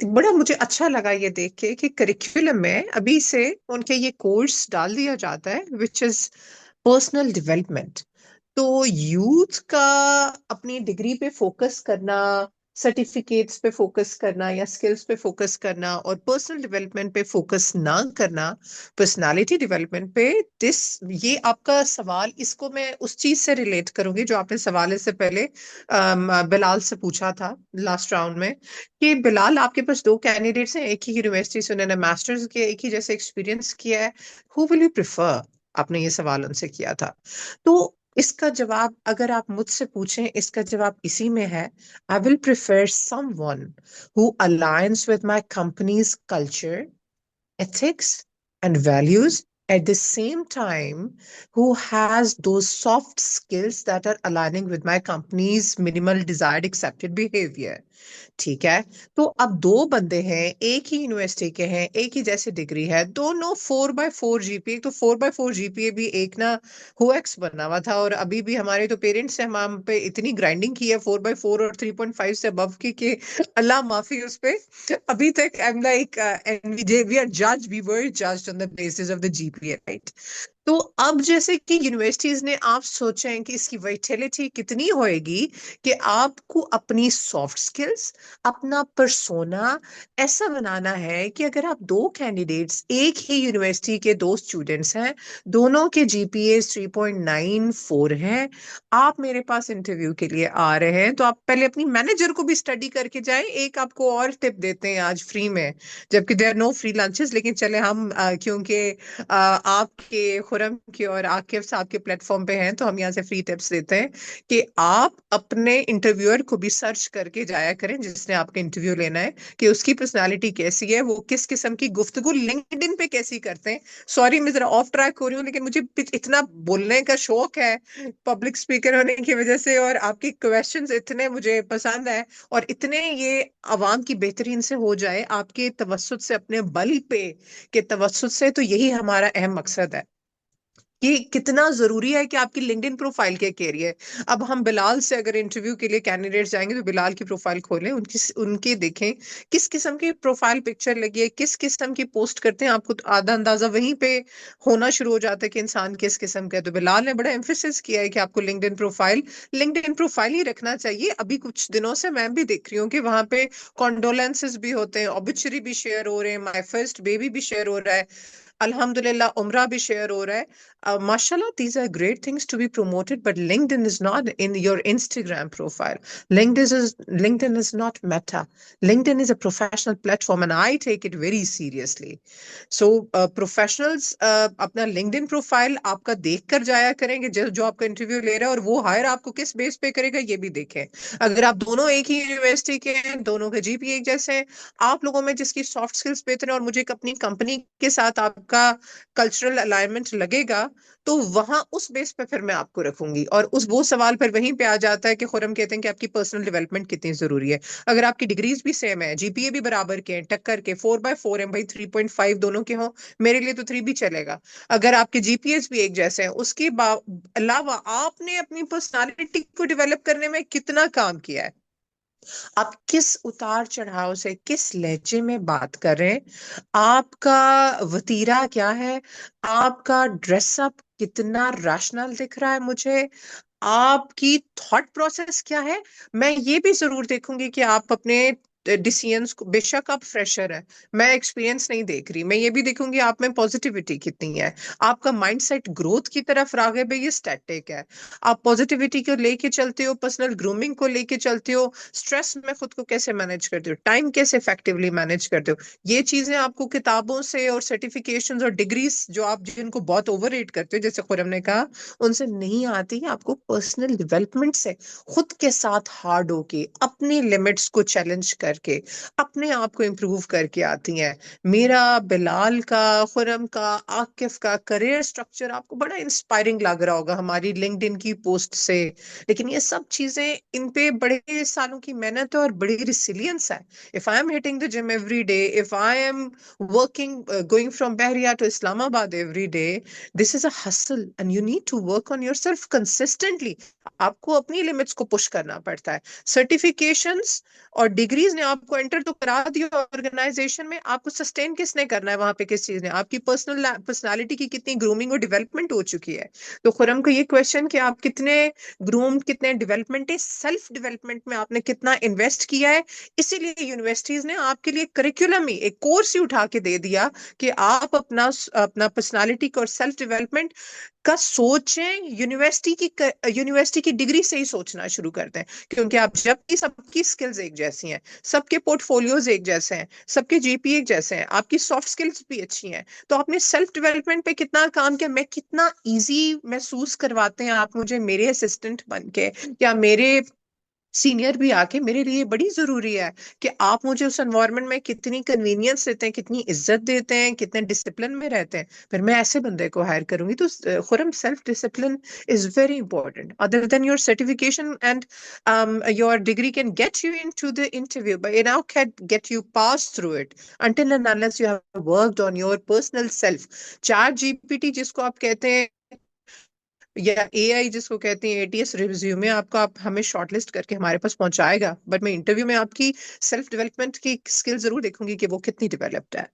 बड़ा मुझे अच्छा लगा ये देख के कि करिकुलम में अभी से उनके ये कोर्स डाल दिया जाता है विच इज पर्सनल डेवलपमेंट. तो यूथ का अपनी डिग्री पे फोकस करना, सर्टिफिकेट्स पे फोकस करना या स्किल्स पे फोकस करना और पर्सनल डेवलपमेंट पे फोकस ना करना, पर्सनालिटी डेवलपमेंट पे, दिस ये आपका सवाल, इसको मैं उस चीज से रिलेट करूंगी जो आपने सवाल इससे पहले बिलाल से पूछा था लास्ट राउंड में, कि बिलाल आपके पास दो कैंडिडेट्स हैं, एक ही यूनिवर्सिटी से उन्होंने मास्टर्स किया, एक ही जैसे एक्सपीरियंस किया है, हु विल यू प्रिफर? आपने ये सवाल उनसे किया था. तो इसका जवाब अगर आप मुझसे पूछें, इसका जवाब इसी में है. I will prefer someone who aligns with my company's culture, ethics, and values, at the same time who has those soft skills that are aligning with my company's minimal desired accepted behavior. ठीक है. तो अब दो बंदे हैं, एक ही यूनिवर्सिटी के हैं, एक ही जैसी डिग्री है, दोनों 4/4 जीपीए. तो 4/4 जीपीए भी एक ना हुएक्स बना हुआ था, और अभी भी हमारे तो पेरेंट्स ने हम पे इतनी ग्राइंडिंग की है 4/4 और 3.5 से अबव की कि अल्लाह माफी उस पे. अभी तक I am like, and we are जज we were judged on the basis of the GPA, right? तो अब जैसे कि यूनिवर्सिटीज ने, आप सोचें कि इसकी वर्टिलिटी कितनी होएगी कि आपको अपनी सॉफ्ट स्किल्स, अपना पर्सोना ऐसा बनाना है कि अगर आप दो कैंडिडेट्स, एक ही यूनिवर्सिटी के दो स्टूडेंट्स हैं, दोनों के जीपीए 3.94 हैं, आप मेरे पास इंटरव्यू के लिए आ रहे हैं, तो आप पहले अपनी मैनेजर को भी स्टडी करके जाएं. एक आपको और टिप देते हैं आज फ्री में, जबकि देयर नो फ्री लंचेस, लेकिन चले हम क्योंकि आपके, खुरम के और आकिब साहब के प्लेटफॉर्म पे हैं, तो हम यहाँ से फ्री टिप्स देते हैं कि आप अपने इंटरव्यूअर को भी सर्च करके जाया करें जिसने आपका इंटरव्यू लेना है, कि उसकी पर्सनालिटी कैसी है, वो किस किस्म की गुफ्तगू लिंक्डइन पे कैसी करते हैं. सॉरी मैं जरा ऑफ ट्रैक हो रही हूँ, लेकिन मुझे इतना बोलने का शौक है पब्लिक स्पीकर होने की वजह से, और आपके क्वेश्चंस इतने मुझे पसंद है, और इतने ये अवाम की बेहतरीन से हो जाए आपके तवज्जुद से, अपने बल पे के तवज्जुद से. तो यही हमारा अहम मकसद है कि कितना जरूरी है कि आपकी लिंक्डइन प्रोफाइल क्या कह रही है। अब हम बिलाल से अगर इंटरव्यू के लिए कैंडिडेट्स जाएंगे तो बिलाल की प्रोफाइल खोलें, उनके देखें किस किस्म की प्रोफाइल पिक्चर लगी है, किस किस्म की पोस्ट करते हैं, आपको तो आधा अंदाजा वहीं पे होना शुरू हो जाता है कि इंसान किस किस्म का है। तो बिलाल ने बड़ा एम्फेसिस किया है कि आपको लिंक्डइन प्रोफाइल ही रखना चाहिए। अभी कुछ दिनों से मैं भी देख रही हूँ कि वहां पे कॉन्डोलेंसेस भी होते हैं, ऑबिचुरी भी शेयर हो रहे हैं, माय फर्स्ट बेबी भी शेयर हो रहा है, अल्हम्दुलिल्लाह उम्रा भी शेयर हो रहा है। Mashallah, these are great things to be promoted, but LinkedIn is not in your Instagram profile. LinkedIn is not Meta. LinkedIn is a professional platform, and I take it very seriously. So professionals अपना LinkedIn प्रोफाइल आपका देख कर जाया करेंगे, जो आपका इंटरव्यू ले रहा है, और वो हायर आपको किस बेस पे करेगा ये भी देखें। अगर आप दोनों एक ही यूनिवर्सिटी के हैं, दोनों के जीपीए एक जैसे हैं, आप लोगों में जिसकी सॉफ्ट स्किल्स बेहतर है और मुझे अपनी कंपनी के साथ आपका कल्चरल अलाइनमेंट लगेगा, तो वहां उस बेस पे फिर मैं आपको रखूंगी। और उस वो सवाल फिर वहीं पे आ जाता है कि खुरम कहते हैं कि आपकी पर्सनल डेवलपमेंट कितनी जरूरी है। अगर आपकी डिग्रीज भी सेम है, जीपीए भी बराबर के हैं, टक्कर के 4/4 है भाई, 3.5 दोनों के हों, मेरे लिए तो 3 भी चलेगा। अगर आपके जीपीएस भी एक जैसे हैं, उसके अलावा आपने अपनी पर्सनालिटी को डेवलप करने में कितना काम किया है, आप किस उतार चढ़ाव से, किस लहजे में बात कर रहे हैं, आपका वतीरा क्या है, आपका ड्रेसअप कितना रैशनल दिख रहा है मुझे, आपकी थॉट प्रोसेस क्या है। मैं ये भी जरूर देखूंगी कि आप अपने डिसीजंस को, बेशक आप फ्रेशर है, मैं एक्सपीरियंस नहीं देख रही, मैं ये भी देखूंगी आप में पॉजिटिविटी कितनी है, आपका माइंडसेट ग्रोथ की तरफ राग़िब है, ये स्टैटिक है, आप पॉजिटिविटी को लेके चलते हो, पर्सनल ग्रूमिंग को लेके चलते हो, स्ट्रेस में खुद को कैसे मैनेज करते हो, टाइम कैसे इफेक्टिवली मैनेज करते हो। ये चीजें आपको किताबों से और सर्टिफिकेशंस और डिग्रीज जो आप जिनको बहुत ओवररेट करते हो, जैसे खुरम ने कहा, उनसे नहीं आती है। आपको पर्सनल डेवलपमेंट से, खुद के साथ हार्ड होके, अपनी लिमिट्स को चैलेंज करके, अपने आप को इम्प्रूव करके आती हैं। मेरा, बिलाल का, खुरम का, आकिफ का करियर स्ट्रक्चर आपको बड़ा इंस्पायरिंग लग रहा होगा हमारी लिंक्डइन की पोस्ट से, लेकिन ये सब चीजें, इन पे बड़े सालों की मेहनत है और बड़ी रिसिलियंस है। If I am hitting the gym every day, if I am working, going from Bahria to Islamabad every day, this is a hustle and you need to work on yourself consistently. आपको अपनी लिमिट्स को पुश करना पड़ता है। सर्टिफिकेशंस और डिग्रीज ने आपको एंटर तो करा दिया ऑर्गेनाइजेशन में, आपको सस्टेन किसने करना है वहां पे, किस चीज ने, आपकी पर्सनालिटी की कितनी ग्रूमिंग और डेवलपमेंट हो चुकी है। तो खुरम को ये क्वेश्चन कि आप कितने ग्रूम, कितने डेवलपमेंट है, सेल्फ डेवलपमेंट में आपने कितना इन्वेस्ट किया है, इसीलिए यूनिवर्सिटीज ने आपके लिए करिकुलम ही, एक कोर्स ही उठा के दे दिया कि आप अपना अपना पर्सनालिटी और सेल्फ डेवलपमेंट का सोचें, यूनिवर्सिटी की डिग्री से ही सोचना शुरू करते हैं। क्योंकि आप जबकि सबकी स्किल्स एक जैसी हैं, सबके पोर्टफोलियोज एक जैसे हैं, सबके जीपी एक जैसे हैं, आपकी सॉफ्ट स्किल्स भी अच्छी हैं, तो आपने सेल्फ डेवलपमेंट पे कितना काम किया, मैं कितना इजी महसूस करवाते हैं आप मुझे मेरे असिस्टेंट बन के, या मेरे सीनियर भी आके, मेरे लिए बड़ी जरूरी है कि आप मुझे उस एनवायरनमेंट में कितनी कन्वीनियंस देते हैं, कितनी इज्जत देते हैं, कितने डिसिप्लिन में रहते हैं, फिर मैं ऐसे बंदे को हायर करूंगी। तो Khurram, self discipline is very important. Other than your certification and your degree can get you into the interview, but it now can get you pass through it until and unless you have worked on your personal self. Chat GPT जिसको आप कहते हैं, या एआई जिसको कहते हैं, एटीएस रिज्यूमे आपको, आप हमें शॉर्टलिस्ट करके हमारे पास पहुंचाएगा, बट मैं इंटरव्यू में आपकी सेल्फ डेवलपमेंट की स्किल जरूर देखूंगी कि वो कितनी डेवलप्ड है।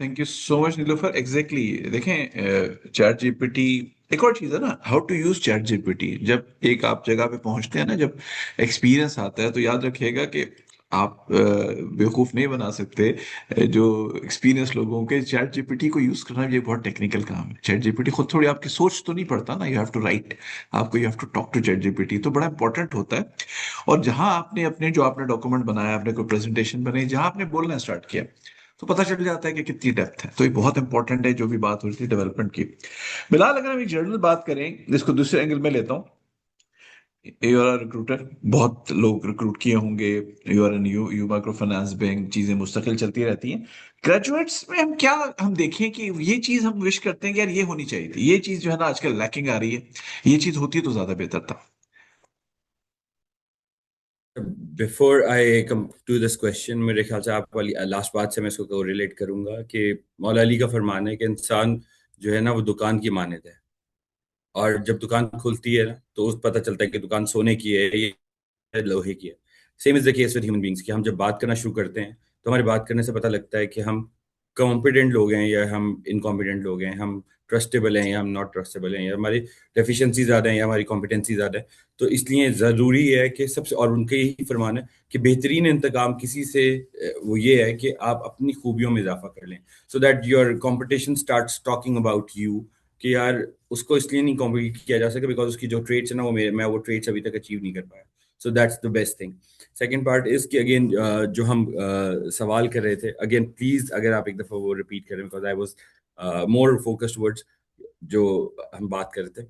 Thank you so much Nilofar. Exactly देखें, चैट जीपीटी, एक और चीज है ना, how to use chat GPT. जब एक आप जगह पे पहुंचते हैं ना, जब एक्सपीरियंस आता है, तो याद रखिएगा कि आप बेवकूफ नहीं बना सकते जो एक्सपीरियंस लोगों के। चैट जीपीटी को यूज करना ये बहुत टेक्निकल काम है। चैट जीपीटी खुद थोड़ी आपकी सोच तो नहीं पढ़ता ना, यू हैव टू राइट, आपको you have to talk to chat GPT, तो बड़ा इंपॉर्टेंट होता है। और जहां आपने अपने जो आपने डॉक्यूमेंट बनाया, आपने कोई प्रेजेंटेशन बनाई, जहां आपने बोलना स्टार्ट किया, तो पता चल जाता है कि कितनी डेप्थ है। तो ये बहुत इंपॉर्टेंट है जो भी बात हो रही थी डेवलपमेंट की। फिलहाल अगर हम एक जनरल बात करें, जिसको दूसरे एंगल में लेता हूँ, यू आर रिक्रूटर, बहुत लोग रिक्रूट किए होंगे, you are an you micro finance bank, चीजें मुस्तकिल चलती रहती हैं। ग्रेजुएट्स में हम क्या हम देखें कि ये चीज हम विश करते हैं कि यार ये होनी चाहिए थी, ये चीज जो है ना आजकल लैकिंग आ रही है, ये चीज होती तो ज्यादा बेहतर था। Before I come to this question, मेरे ख्याल से आप वाली लास्ट बात से मैं इसको रिलेट करूंगा कि मौला अली का फरमान है कि इंसान जो है ना वो दुकान की मान्यता है। और जब दुकान खुलती है ना तो उस पता चलता है कि दुकान सोने की है, ये लोहे की है। Same is the case with human beings कि हम जब बात करना शुरू करते हैं तो हमारी बात करने से पता लगता है कि हम कॉम्पिटेंट लोग हैं या हम इनकॉम्पिटेंट लोग हैं, हम ट्रस्टेबल हैं या हम नॉट ट्रस्टेबल हैं, या हमारी डेफिशिएंसी ज़्यादा है या हमारी कॉम्पिटेंसी ज़्यादा है। तो इसलिए ज़रूरी है कि सबसे, और उनके यही फरमान है कि बेहतरीन इंतकाम किसी से वो ये है कि आप अपनी खूबियों में इजाफा कर लें, so that your competition starts talking about you, कि यार उसको इसलिए नहीं कॉम्पीट किया जा सके बिकॉज उसकी जो ट्रेड्स है ना वो मैं वो ट्रेड्स अभी तक अचीव नहीं कर पाया। So that's the best thing. Second part is कि अगेन जो हम सवाल कर रहे थे, अगेन प्लीज अगर आप एक दफा वो रिपीट करें, because I was more focused words जो हम बात कर रहे थे।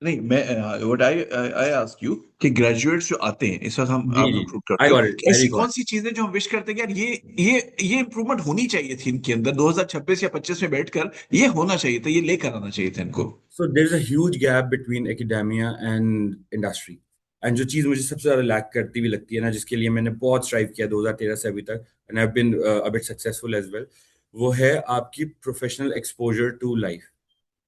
नहीं, मैं what I I ask you कि ग्रेजुएट्स जो आते हैं इस वक्त हम जी आप जी, रिक्रूट आई करते हो, गॉट इट, कि आई ऐसी गॉट। कौन सी चीजें जो हम विश करते हैं कि यार ये इंप्रूवमेंट होनी चाहिए थी इनके अंदर 2026 या 25 में बैठकर, ये होना चाहिए था, ये लेकर आना चाहिए था इनको। So there's a huge gap between academia and industry. And जो चीज़ मुझे सबसे ज़्यादा लैक करती हुई लगती है ना, जिसके लिए मैंने बहुत स्ट्राइव किया 2013 से अभी तक, and I have been a bit successful as well, वो है आपकी प्रोफेशनल एक्सपोजर टू लाइफ।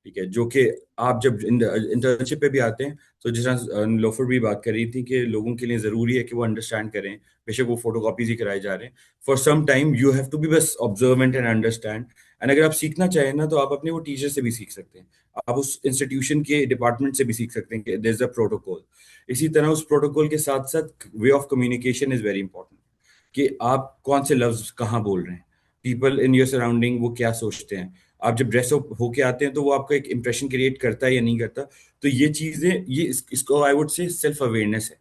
ठीक है, जो कि आप जब इंटर्नशिप पे भी आते हैं तो जिस तरह लोफर भी बात कर रही थी कि लोगों के लिए ज़रूरी है कि वो अंडरस्टैंड करें, बेशक वो फोटोकॉपीज ही कराए जा रहे हैं, for some time you have to be बस ऑब्जर्वेंट एंड अंडरस्टैंड। एंड अगर आप सीखना चाहें ना तो आप अपने वो टीचर से भी सीख सकते हैं, आप उस इंस्टीट्यूशन के डिपार्टमेंट से भी सीख सकते हैं कि देयर इज अ प्रोटोकॉल। इसी तरह उस प्रोटोकॉल के साथ साथ way of communication is very important, कि आप कौन से लफ्ज कहाँ बोल रहे हैं, पीपल इन योर सराउंडिंग वो क्या सोचते हैं, आप जब ड्रेस अप होके आते हैं तो वो आपका एक इंप्रेशन क्रिएट करता है या नहीं करता। तो ये चीजें, ये इसको आई वुड से सेल्फ अवेयरनेस है।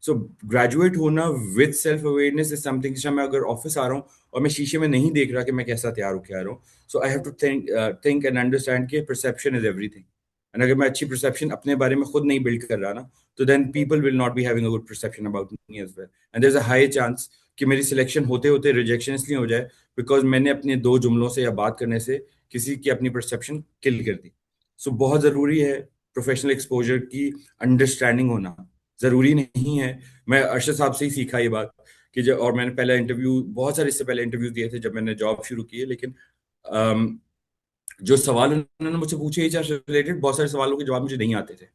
सो ग्रेजुएट होना with self awareness is something. जैसे मैं अगर ऑफिस आ रहा हूँ और मैं शीशे में नहीं देख रहा कि मैं कैसा तैयार होके आ रहा हूँ, so I have to think and understand कि परसेप्शन इज एवरीथिंग। एंड अगर मैं अच्छी परसेप्शन अपने बारे में खुद नहीं बिल्ड कर रहा ना, तो then people will not be having a good perception about me as well, and there is a high chance कि मेरी सिलेक्शन होते होते रिजेक्शन इसलिए हो जाए बिकॉज मैंने अपने दो जुमलों से या बात करने से किसी की अपनी परसेप्शन किल कर दी। सो बहुत ज़रूरी है प्रोफेशनल एक्सपोजर की अंडरस्टैंडिंग होना। ज़रूरी नहीं है, मैं अरशद साहब से ही सीखा ये बात कि जब, और मैंने पहले इंटरव्यू, बहुत सारे इससे पहले इंटरव्यू दिए थे जब मैंने जॉब शुरू की है, लेकिन जो सवाल उन्होंने मुझसे पूछे एचआर से रिलेटेड, बहुत सारे सवालों के जवाब मुझे नहीं आते थे,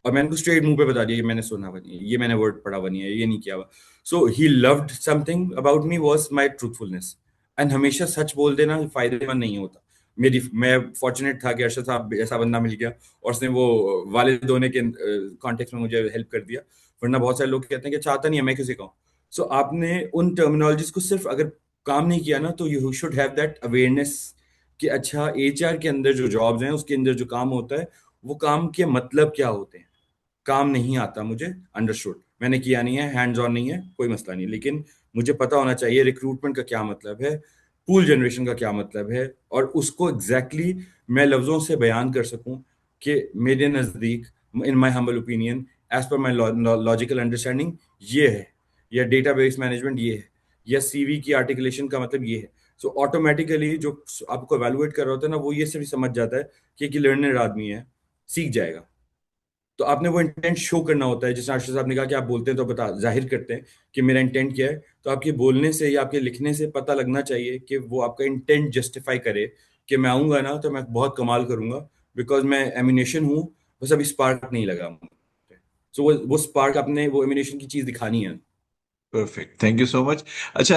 और मैंने उनको स्ट्रेट मुंह पे बता दिया कि मैंने सुना हुआ नहीं है, ये मैंने वर्ड पढ़ा हुआ नहीं है, ये नहीं किया हुआ। So he loved something about me was my truthfulness. And हमेशा सच बोल देना फायदेमंद नहीं होता। मैं फॉर्चुनेट था कि अरशद साहब ऐसा बंदा मिल गया और उसने वो वालिद होने के कॉन्टेक्स्ट में मुझे हेल्प कर दिया, वरना बहुत सारे लोग कहते हैं कि चाहता नहीं है मैं किसी कहूँ। सो आपने उन टर्मिनोलॉजीज को सिर्फ अगर काम नहीं किया ना, तो you should have that awareness कि अच्छा एचआर के अंदर जो जॉब्स हैं उसके अंदर जो काम होता है वो काम के मतलब क्या होते हैं। काम नहीं आता मुझे, अंडरस्टूड, मैंने किया नहीं है, हैंड्स ऑन नहीं है, कोई मसला नहीं, लेकिन मुझे पता होना चाहिए रिक्रूटमेंट का क्या मतलब है, पूल जनरेशन का क्या मतलब है, और उसको एग्जैक्टली exactly मैं लफ्जों से बयान कर सकूं कि मेरे नज़दीक, in my humble opinion, as per my logical understanding ये है, या डेटाबेस मैनेजमेंट ये है, या सीवी की आर्टिकुलेशन का मतलब ये है। सो ऑटोमेटिकली जो आपको एवेलुएट कर रहा होता है ना, वो ये सिर्फ समझ जाता है कि एक लर्नर आदमी है, सीख जाएगा। तो आपने वो इंटेंट शो करना होता है, जैसे आशीष साहब ने कहा कि आप बोलते हैं तो बता जाहिर करते हैं कि मेरा इंटेंट क्या है, तो आपके बोलने से या आपके लिखने से पता लगना चाहिए कि वो आपका इंटेंट जस्टिफाई करे कि मैं आऊंगा ना तो मैं बहुत कमाल करूंगा, बिकॉज मैं एमिनेशन हूँ, बस अभी स्पार्क नहीं लगा मुझे। सो वो स्पार्क, आपने वो एमिनेशन की चीज दिखानी है। Perfect, thank you so much. अच्छा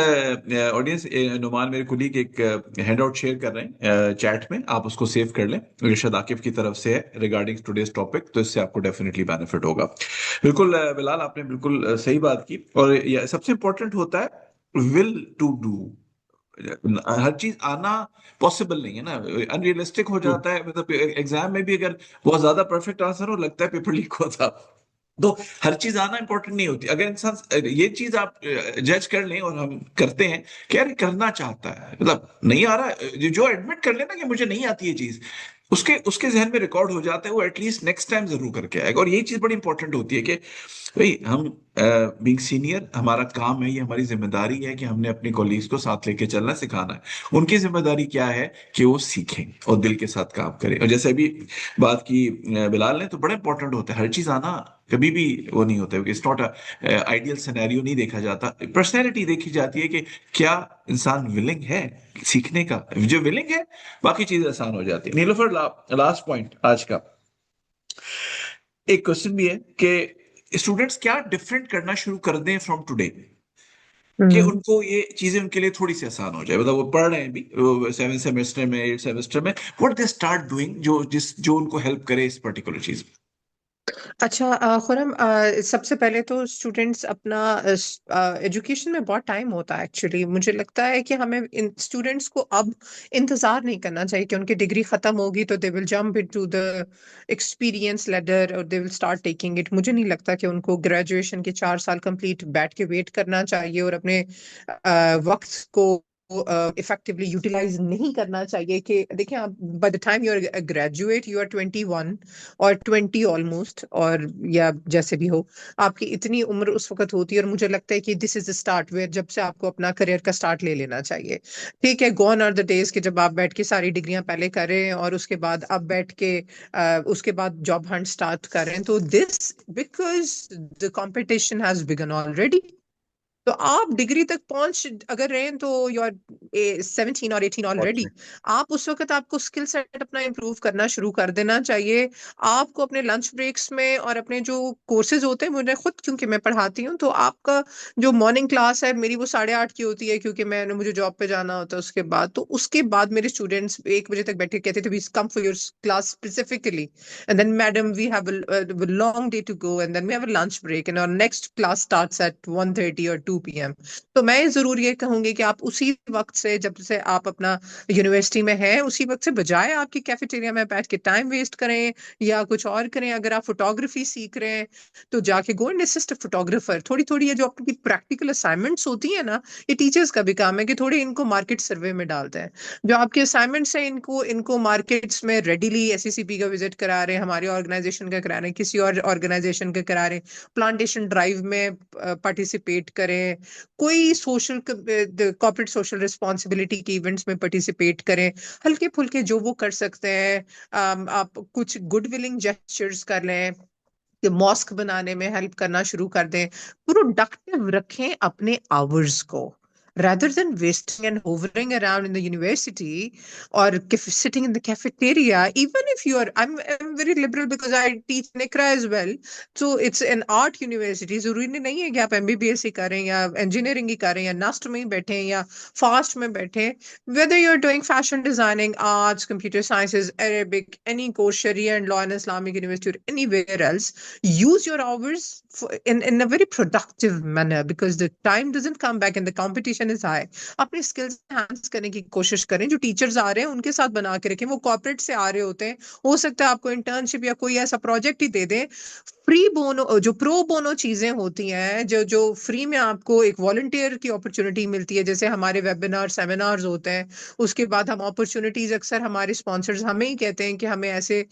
ऑडियंस, नुमान मेरे कुलीग एक हैंड आउट शेयर कर रहे हैं चैट में, आप उसको सेव कर लें, इरशाद आकिब की तरफ से है रिगार्डिंग टुडेस टॉपिक, तो इससे आपको डेफिनेटली बेनिफिट होगा। बिल्कुल बिलाल, आपने बिल्कुल सही बात की, और ये सबसे इंपॉर्टेंट होता है विल टू डू। हर चीज आना पॉसिबल नहीं है ना, अनरियलिस्टिक हो जाता है, मतलब एग्जाम में भी अगर बहुत ज्यादा परफेक्ट आंसर हो, लगता है पेपर लीक होता। तो हर चीज आना इंपॉर्टेंट नहीं होती। अगर इंसान ये चीज आप जज कर लें, और हम करते हैं कि यार करना चाहता है, मतलब नहीं आ रहा, जो एडमिट कर लेना कि मुझे नहीं आती ये चीज, उसके उसके जहन में रिकॉर्ड हो जाता है, वो एटलीस्ट नेक्स्ट टाइम जरूर करके आएगा। और यही चीज बड़ी इंपॉर्टेंट होती है कि भाई हम बीइंग सीनियर, हमारा काम है, ये हमारी जिम्मेदारी है कि हमने अपने कॉलीग्स को साथ लेके चलना, सिखाना है। उनकी जिम्मेदारी क्या है कि वो सीखें और दिल के साथ काम करें। और जैसे अभी बात की बिलाल ने, तो बड़ा इंपॉर्टेंट होता है, हर चीज आना कभी भी वो नहीं होता है, इट्स नॉट आइडियल सिनेरियो नहीं देखा जाता, पर्सनैलिटी देखी जाती है कि क्या इंसान विलिंग है सीखने का, जो विलिंग है बाकी चीजें आसान हो जाती है। नीलोफर, लास्ट पॉइंट आज का एक क्वेश्चन भी है कि स्टूडेंट्स क्या डिफरेंट करना शुरू कर दें फ्रॉम टुडे कि उनको ये चीजें उनके लिए थोड़ी सी आसान हो जाए, मतलब वो पढ़ रहे हैं भी 7 सेमेस्टर में 8 सेमेस्टर में, व्हाट दे स्टार्ट डूइंग जो उनको हेल्प करे इस पर्टिकुलर चीज में। अच्छा खुरम, सबसे पहले तो स्टूडेंट्स अपना एजुकेशन में बहुत टाइम होता है एक्चुअली। मुझे लगता है कि हमें इन स्टूडेंट्स को अब इंतजार नहीं करना चाहिए कि उनकी डिग्री खत्म होगी तो they will jump into the experience ladder और they will start taking it. मुझे नहीं लगता कि उनको ग्रेजुएशन के 4 साल कंप्लीट बैठ के वेट करना चाहिए और अपने वक्त को इफेक्टिवली यूटिलाइज नहीं करना चाहिए। कि देखिए, आप by the time you are graduate you are 21 और 20 ऑलमोस्ट, और या जैसे भी हो, आपकी इतनी उम्र उस वक्त होती है। और मुझे लगता है कि this is the start where जब से आपको अपना करियर का स्टार्ट ले लेना चाहिए। ठीक है, गॉन आर द डेज कि जब आप बैठ के सारी डिग्रियां पहले करें और उसके बाद अब बैठ के उसके बाद जॉब हंट स्टार्ट करें। तो this because the competition has begin already. तो आप डिग्री तक पहुंच अगर रहे हैं तो यू आर 17 और 18 ऑलरेडी। आप उस वक्त आपको स्किल सेट अपना इंप्रूव करना शुरू कर देना चाहिए। आपको अपने लंच ब्रेक्स में और अपने जो कोर्सेज होते हैं, मुझे खुद क्योंकि मैं पढ़ाती हूँ, तो आपका जो मॉर्निंग क्लास है मेरी वो 8:30 की होती है क्योंकि मुझे जॉब पे जाना होता है। उसके बाद मेरे स्टूडेंट्स 1 बजे तक बैठे कहते थे we come for your class specifically, and then madam we have a long day to go and then we have a lunch break and our next class starts at 1:30 or 2 PM। तो मैं जरूर ये कहूंगी कि आप उसी वक्त से, जब से आप अपना यूनिवर्सिटी में हैं, उसी वक्त से बजाय आपकी कैफेटेरिया में बैठ के टाइम वेस्ट करें या कुछ और करें। अगर आप फोटोग्राफी सीख रहे हैं तो जाके go and assist a photographer. थोड़ी थोड़ी ये जो आपकी प्रैक्टिकल असाइनमेंट्स होती है ना, ये टीचर्स का भी काम है कि थोड़ी इनको मार्केट सर्वे में डालते हैं। जो आपके असाइनमेंट्स हैं इनको मार्केट्स में रेडिली एससीसीपी का विजिट करा रहे हैं, हमारी ऑर्गेनाइजेशन का करा रहे हैं, किसी और ऑर्गेनाइजेशन का करा रहे हैं, प्लांटेशन ड्राइव में पार्टिसिपेट करें, कोई सोशल कॉर्पोरेट सोशल रिस्पॉन्सिबिलिटी के इवेंट्स में पार्टिसिपेट करें, हल्के फुल्के जो वो कर सकते हैं। आप कुछ गुड विलिंग जेस्चर्स कर लें कि मॉस्क बनाने में हेल्प करना शुरू कर दें। प्रोडक्टिव रखें अपने आवर्स को, rather than wasting and hovering around in the university or sitting in the cafeteria. Even if you are, I'm very liberal because I teach NICRA as well, so it's an art university। जरूरी नहीं है कि आप MBBS ही करें या engineering ही करें या NUST में ही बैठे या FAST में बैठे। whether you're doing fashion designing, arts, computer sciences, Arabic, any course, Sharia and law in Islamic university or anywhere else, use your hours in a very productive manner because the time doesn't come back and the competition is high। अपने स्किल्स एनहांस करने की कोशिश करें। जो टीचर्स आ रहे हैं उनके साथ बना के रखें, वो कॉर्पोरेट से आ रहे होते हैं, हो सकता है आपको इंटर्नशिप या कोई ऐसा प्रोजेक्ट ही दे दें। फ्री बोनो, जो प्रो बोनो चीजें होती हैं, जो फ्री में आपको एक वॉलंटियर की अपॉर्चुनिटी मिलती है, जैसे हमारे वेबिनार सेमिनार्स होते हैं। उसके बाद हम अपॉर्चुनिटीज, अक्सर हमारे स्पॉन्सर्स हमें ही कहते हैं कि हमें ऐसे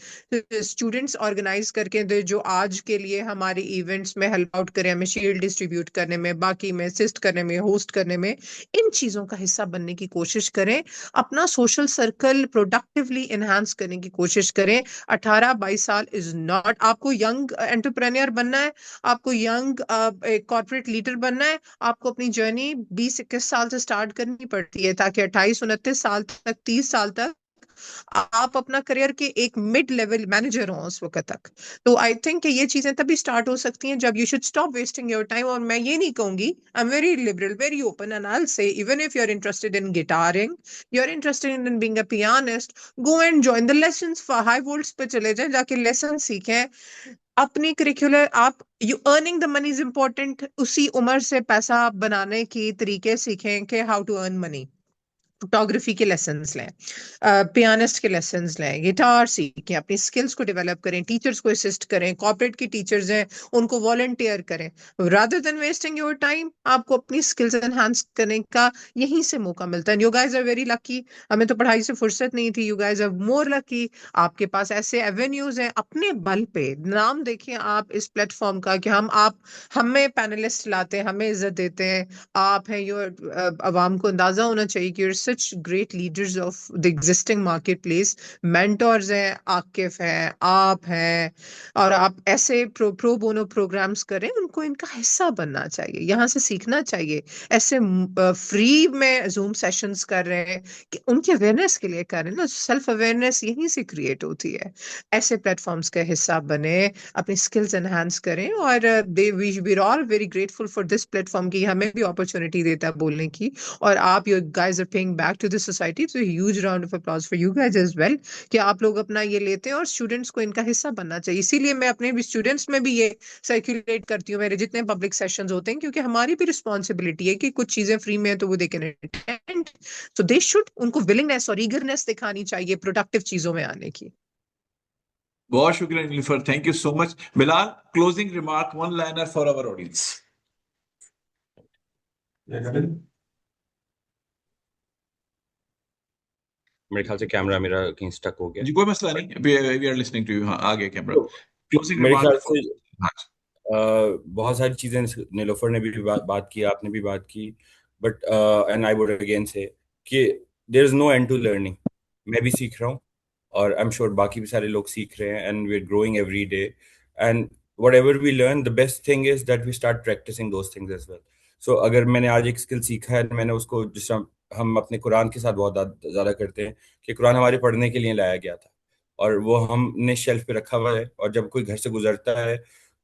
स्टूडेंट्स ऑर्गेनाइज करके दे जो आज के लिए हमारे इवेंट्स में हेल्प आउट करें, हमें शील्ड डिस्ट्रीब्यूट करने में, बाकी में असिस्ट करने में, होस्ट करने में। इन चीजों का हिस्सा बनने की कोशिश करें। अपना सोशल सर्कल प्रोडक्टिवली एनहांस करने की कोशिश करें। 18-22 साल इज नॉट, आपको यंग एंटरप्रेन्योर बनना है, आपको यंग कॉर्पोरेट लीडर बनना है, आपको अपनी जर्नी 20-21 साल से स्टार्ट करनी पड़ती है ताकि 28-29 साल तक, 30 साल तक आप अपना करियर के एक मिड लेवल मैनेजर हो उस वक्त तक। तो आई थिंक कि ये चीजें तभी स्टार्ट हो सकती हैं जब you should stop wasting your time. और मैं ये नहीं कहूंगी, I am very liberal, very open, and I will say even if you are interested in guitaring, you are interested in being a pianist, go and join the lessons for high volts पे चले जाएं, जाके लेसन सीखें। अपनी करिकुलर आप you earning the money is important. उसी उम्र से पैसा बनाने की तरीके सीखें कि how to earn money. Photography के लेसन्स लें, पियानिस्ट के लेसन्स लें, गिटार सीखें, अपनी स्किल्स को डेवलप करें, टीचर्स को असिस्ट करें, कॉर्पोरेट की टीचर्स हैं उनको वॉलंटियर करें। Rather than wasting your time, आपको अपनी स्किल्स एनहांस करने का यहीं से मौका मिलता है। You guys are very lucky, हमें तो पढ़ाई से फुर्सत नहीं थी। You guys are more lucky, आपके पास ऐसे एवेन्यूज हैं। अपने बल पे नाम देखिए आप इस प्लेटफॉर्म का कि आप हमें पैनलिस्ट लाते हैं, हमें इज्जत देते हैं। आप हैं, आवाम को अंदाजा होना चाहिए कि such great leaders of the existing marketplace. Mentors हैं, आकिफ हैं, आप हैं, और आप ऐसे प्रो बोनो प्रोग्राम्स करें, उनको इनका हिस्सा बनना चाहिए, यहाँ से सीखना चाहिए। ऐसे फ्री में जूम सेशंस कर रहे हैं कि उनके अवेयरनेस के लिए कर रहे हैं ना, सेल्फ अवेयरनेस यहीं से क्रिएट होती है। ऐसे प्लेटफॉर्म्स का हिस्सा बने, अपनी स्किल्स एनहांस करें, और we all very grateful for this platform की हमें भी अपॉर्चुनिटी देता है बोलने की, और आप you guys are paying back to the society, so huge round of applause for you guys as well कि आप लोग अपना ये लेते हैं और स्टूडेंट्स को इनका हिस्सा बनना चाहिए। इसीलिए मैं अपने भी स्टूडेंट्स में भी ये सर्कुलेट करती हूँ, मेरे जितने पब्लिक सेशंस होते हैं, क्योंकि हमारी भी रिस्पॉन्सिबिलिटी है कि कुछ चीजें फ्री में है तो वो they can attend, so they should, उनको विलिंगनेस और ईगरनेस दिखानी चाहिए प्रोडक्टिव चीजों में आने की। बहुत शुक्रिया Nilofar, thank you so much. Bilal, closing remark, one liner for our audience. मेरे ख्याल से कैमरा मेरा कहीं स्टक हो गया। जी कोई मसला नहीं, we are listening to you. हाँ, आ गया कैमरा। तो क्लोजिंग मेरे ख्याल रिमार्क। से बहुत सारी चीजें नीलोफर ने भी बात की, आपने भी बात की, but and I would again say कि there is no end to learning. मैं भी सीख रहा हूँ, और आई एम श्योर बाकी भी सारे लोग सीख रहे हैं, and we are growing every day, and whatever we learn, the best thing is that we start practicing those things as well. So अगर मैंने आज एक स्किल सीखा है, मैंने उसको, जिस हम अपने कुरान के साथ बहुत ज़्यादा करते हैं कि कुरान हमारे पढ़ने के लिए लाया गया था, और वो हमने शेल्फ पे रखा हुआ है, और जब कोई घर से गुजरता है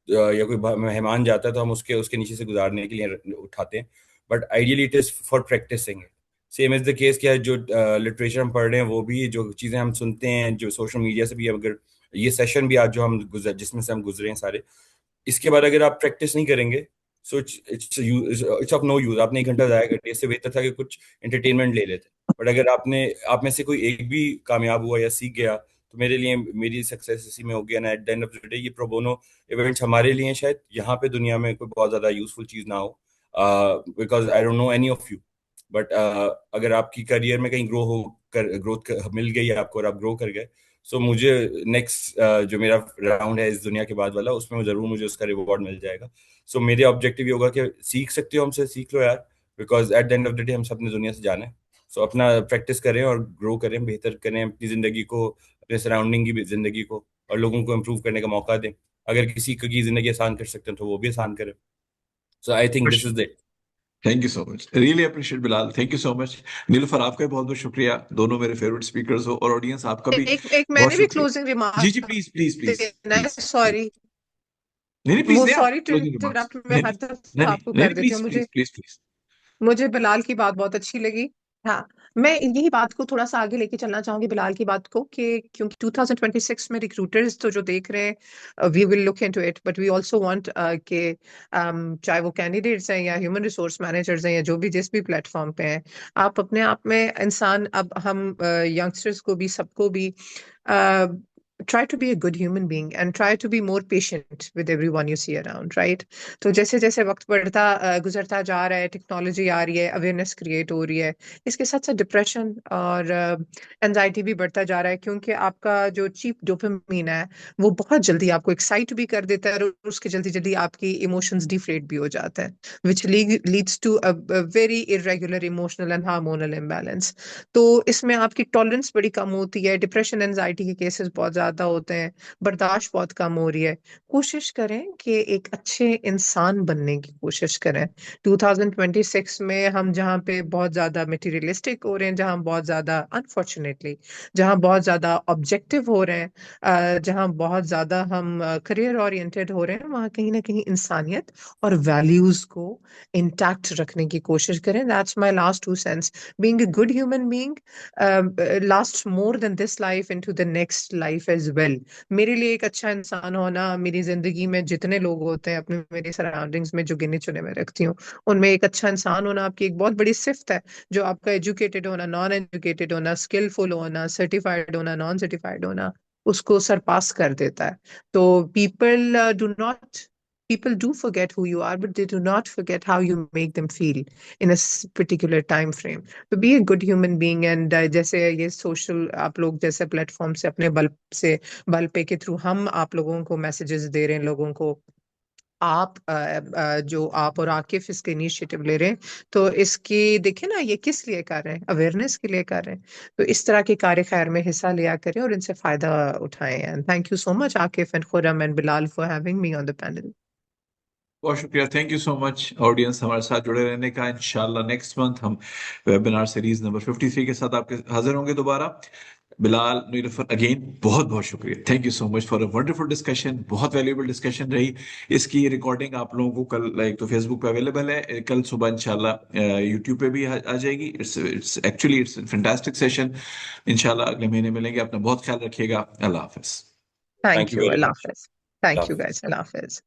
या कोई मेहमान जाता है तो हम उसके उसके नीचे से गुजारने के लिए उठाते हैं, but ideally it is for practicing it. Same is the case क्या है, जो लिटरेचर हम पढ़ रहे हैं, वो भी जो चीज़ें हम सुनते हैं, जो सोशल मीडिया से भी, अगर ये सेशन भी आज जो हम जिसमें से हम गुजरे हैं सारे, इसके बाद अगर आप प्रैक्टिस नहीं करेंगे, so it's of no use. आपने 1 घंटा जाया कर दिया, इससे बेहतर था कि कुछ एंटरटेनमेंट ले लेते। बट अगर आप में से कोई एक भी कामयाब हुआ या सीख गया, तो मेरे लिए मेरी सक्सेस इसी में होगी। And at the end of the day, ये प्रो बोनो इवेंट्स हमारे लिए शायद यहाँ पे दुनिया में कोई बहुत ज्यादा यूजफुल चीज ना हो, because I don't know any of you, but अगर आपकी करियर में कहीं ग्रोथ मिल गई है आपको और आप ग्रो कर गए, सो मुझे नेक्स्ट जो मेरा राउंड है इस दुनिया के बाद वाला, उसमें जरूर मुझे उसका रिवॉर्ड मिल जाएगा। सो मेरे ऑब्जेक्टिव ये होगा कि सीख सकते हो हमसे, सीख लो यार, because at the end of the day हम सब ने दुनिया से जाना है। सो अपना प्रैक्टिस करें और ग्रो करें, बेहतर करें अपनी जिंदगी को, अपने सराउंडिंग की जिंदगी को, और लोगों को इम्प्रूव करने का मौका दें। अगर किसी की जिंदगी आसान कर सकते हैं तो वो भी आसान करें। So I think this is it. Thank you so much, really appreciate Bilal, thank you so much. Nilofar, आपका भी बहुत बहुत शुक्रिया, दोनों मेरे फेवरेट स्पीकर्स हो, और ऑडियंस आपका भी एक बहुत मैंने भी शुक्रिया। क्लोजिंग जी रिमार्क जी, प्लीज प्लीज प्लीज देना है, प्लीज। सॉरी, नहीं नहीं प्लीज, वो नहीं आप sorry to closing remarks. Interrupt, मैं नहीं हर नहीं दफा नहीं आपको नहीं कर नहीं, देती हूँ। Please please please please. मुझे बिलाल की बात बहुत अच्छी लगी। हाँ, मैं यही बात को थोड़ा सा आगे लेके चलना चाहूंगी, बिलाल की बात को, कि क्योंकि 2026 में रिक्रूटर्स तो जो देख रहे हैं, we will look into it, but we also want कि चाहे वो कैंडिडेट्स हैं या ह्यूमन रिसोर्स मैनेजर्स हैं या जो भी जिस भी प्लेटफॉर्म पे हैं, आप अपने आप में इंसान, अब हम यंगस्टर्स को भी, सबको भी, try to be a good human being and try to be more patient with everyone you see around, right? तो जैसे जैसे वक्त बढ़ता गुजरता जा रहा है, टेक्नोलॉजी आ रही है, अवेयरनेस क्रिएट हो रही है, इसके साथ साथ डिप्रेशन और एंजाइटी भी बढ़ता जा रहा है, क्योंकि आपका जो चीप डोपामिन है वो बहुत जल्दी आपको एक्साइट भी कर देता है, और उसके जल्दी जल्दी आपकी इमोशंस डिफ्लेट भी हो जाते हैं, which leads to a very irregular emotional and hormonal imbalance. तो इसमें आपकी टॉलरेंस बड़ी कम होती है, डिप्रेशन एंजाइटी के केसेस बहुत ज्यादा होते हैं, बर्दाश्त बहुत कम हो रही है। कोशिश करें कि एक अच्छे इंसान बनने की कोशिश करें। 2026 में हम जहाँ पे बहुत ज्यादा मटेरियलिस्टिक हो रहे हैं, जहाँ बहुत ज्यादा अनफॉर्चुनेटली, जहाँ बहुत ज्यादा ऑब्जेक्टिव हो रहे हैं, जहाँ बहुत ज्यादा हम करियर ओरिएंटेड हो रहे हैं, वहाँ कहीं ना कहीं इंसानियत और वैल्यूज को इंटैक्ट रखने की कोशिश करें। That's my last 2 cents. Being a good human being lasts more than this life into the next life as well. मेरे लिए एक अच्छा इंसान होना, मेरी जिंदगी में जितने लोग होते हैं, अपने मेरी सराउंडिंग्स में जो गिने चुने मैं रखती हूँ, उनमें एक अच्छा इंसान होना आपकी एक बहुत बड़ी सिफ्त है, जो आपका एजुकेटेड होना, नॉन एजुकेटेड होना, स्किलफुल होना, सर्टिफाइड होना, नॉन सर्टिफाइड होना, उसको सरपास कर देता है। तो people do forget who you are, but they do not forget how you make them feel in a particular time frame. तो be a good human being, and जैसे ये सोशल आप लोग जैसे प्लेटफॉर्म से अपने बल पे के थ्रू हम आप लोगों को मैसेजेस दे रहे हैं, लोगों को आप जो आप और आकिफ इसके इनिशिएटिव ले रहे हैं, तो इसकी देखिए ना, ये किस लिए कर रहे हैं, अवेयरनेस के लिए कर रहे हैं। तो इस तरह के कार्य खैर में हिस्सा लिया करें और इनसे फायदा उठाएं। And thank you so much Akif and Khurram and Bilal for having me on the panel. बहुत शुक्रिया, thank you so much audience हमारे साथ जुड़े रहने का। इंशाल्लाह नेक्स्ट मंथ हम वेबिनार सीरीज नंबर 53 के साथ आपके हाजिर होंगे दोबारा। बिलाल, नीलुफर, अगेन बहुत बहुत शुक्रिया, thank you so much for a wonderful discussion, बहुत वैल्यूएबल डिस्कशन रही। इसकी रिकॉर्डिंग आप लोगों को कल एक तो फेसबुक पे अवेलेबल है, कल सुबह इंशाल्लाह यूट्यूब पे भी आ जाएगी। It's actually it's fantastic session. इंशाल्लाह अगले महीने मिलेंगे, अपना बहुत ख्याल रखिएगा। अल्लाह हाफिज। Thank Thank you you, very अल्लाह much. हाफिज। Thank Allah you Hafiz. Guys, अल्लाह हाफिज।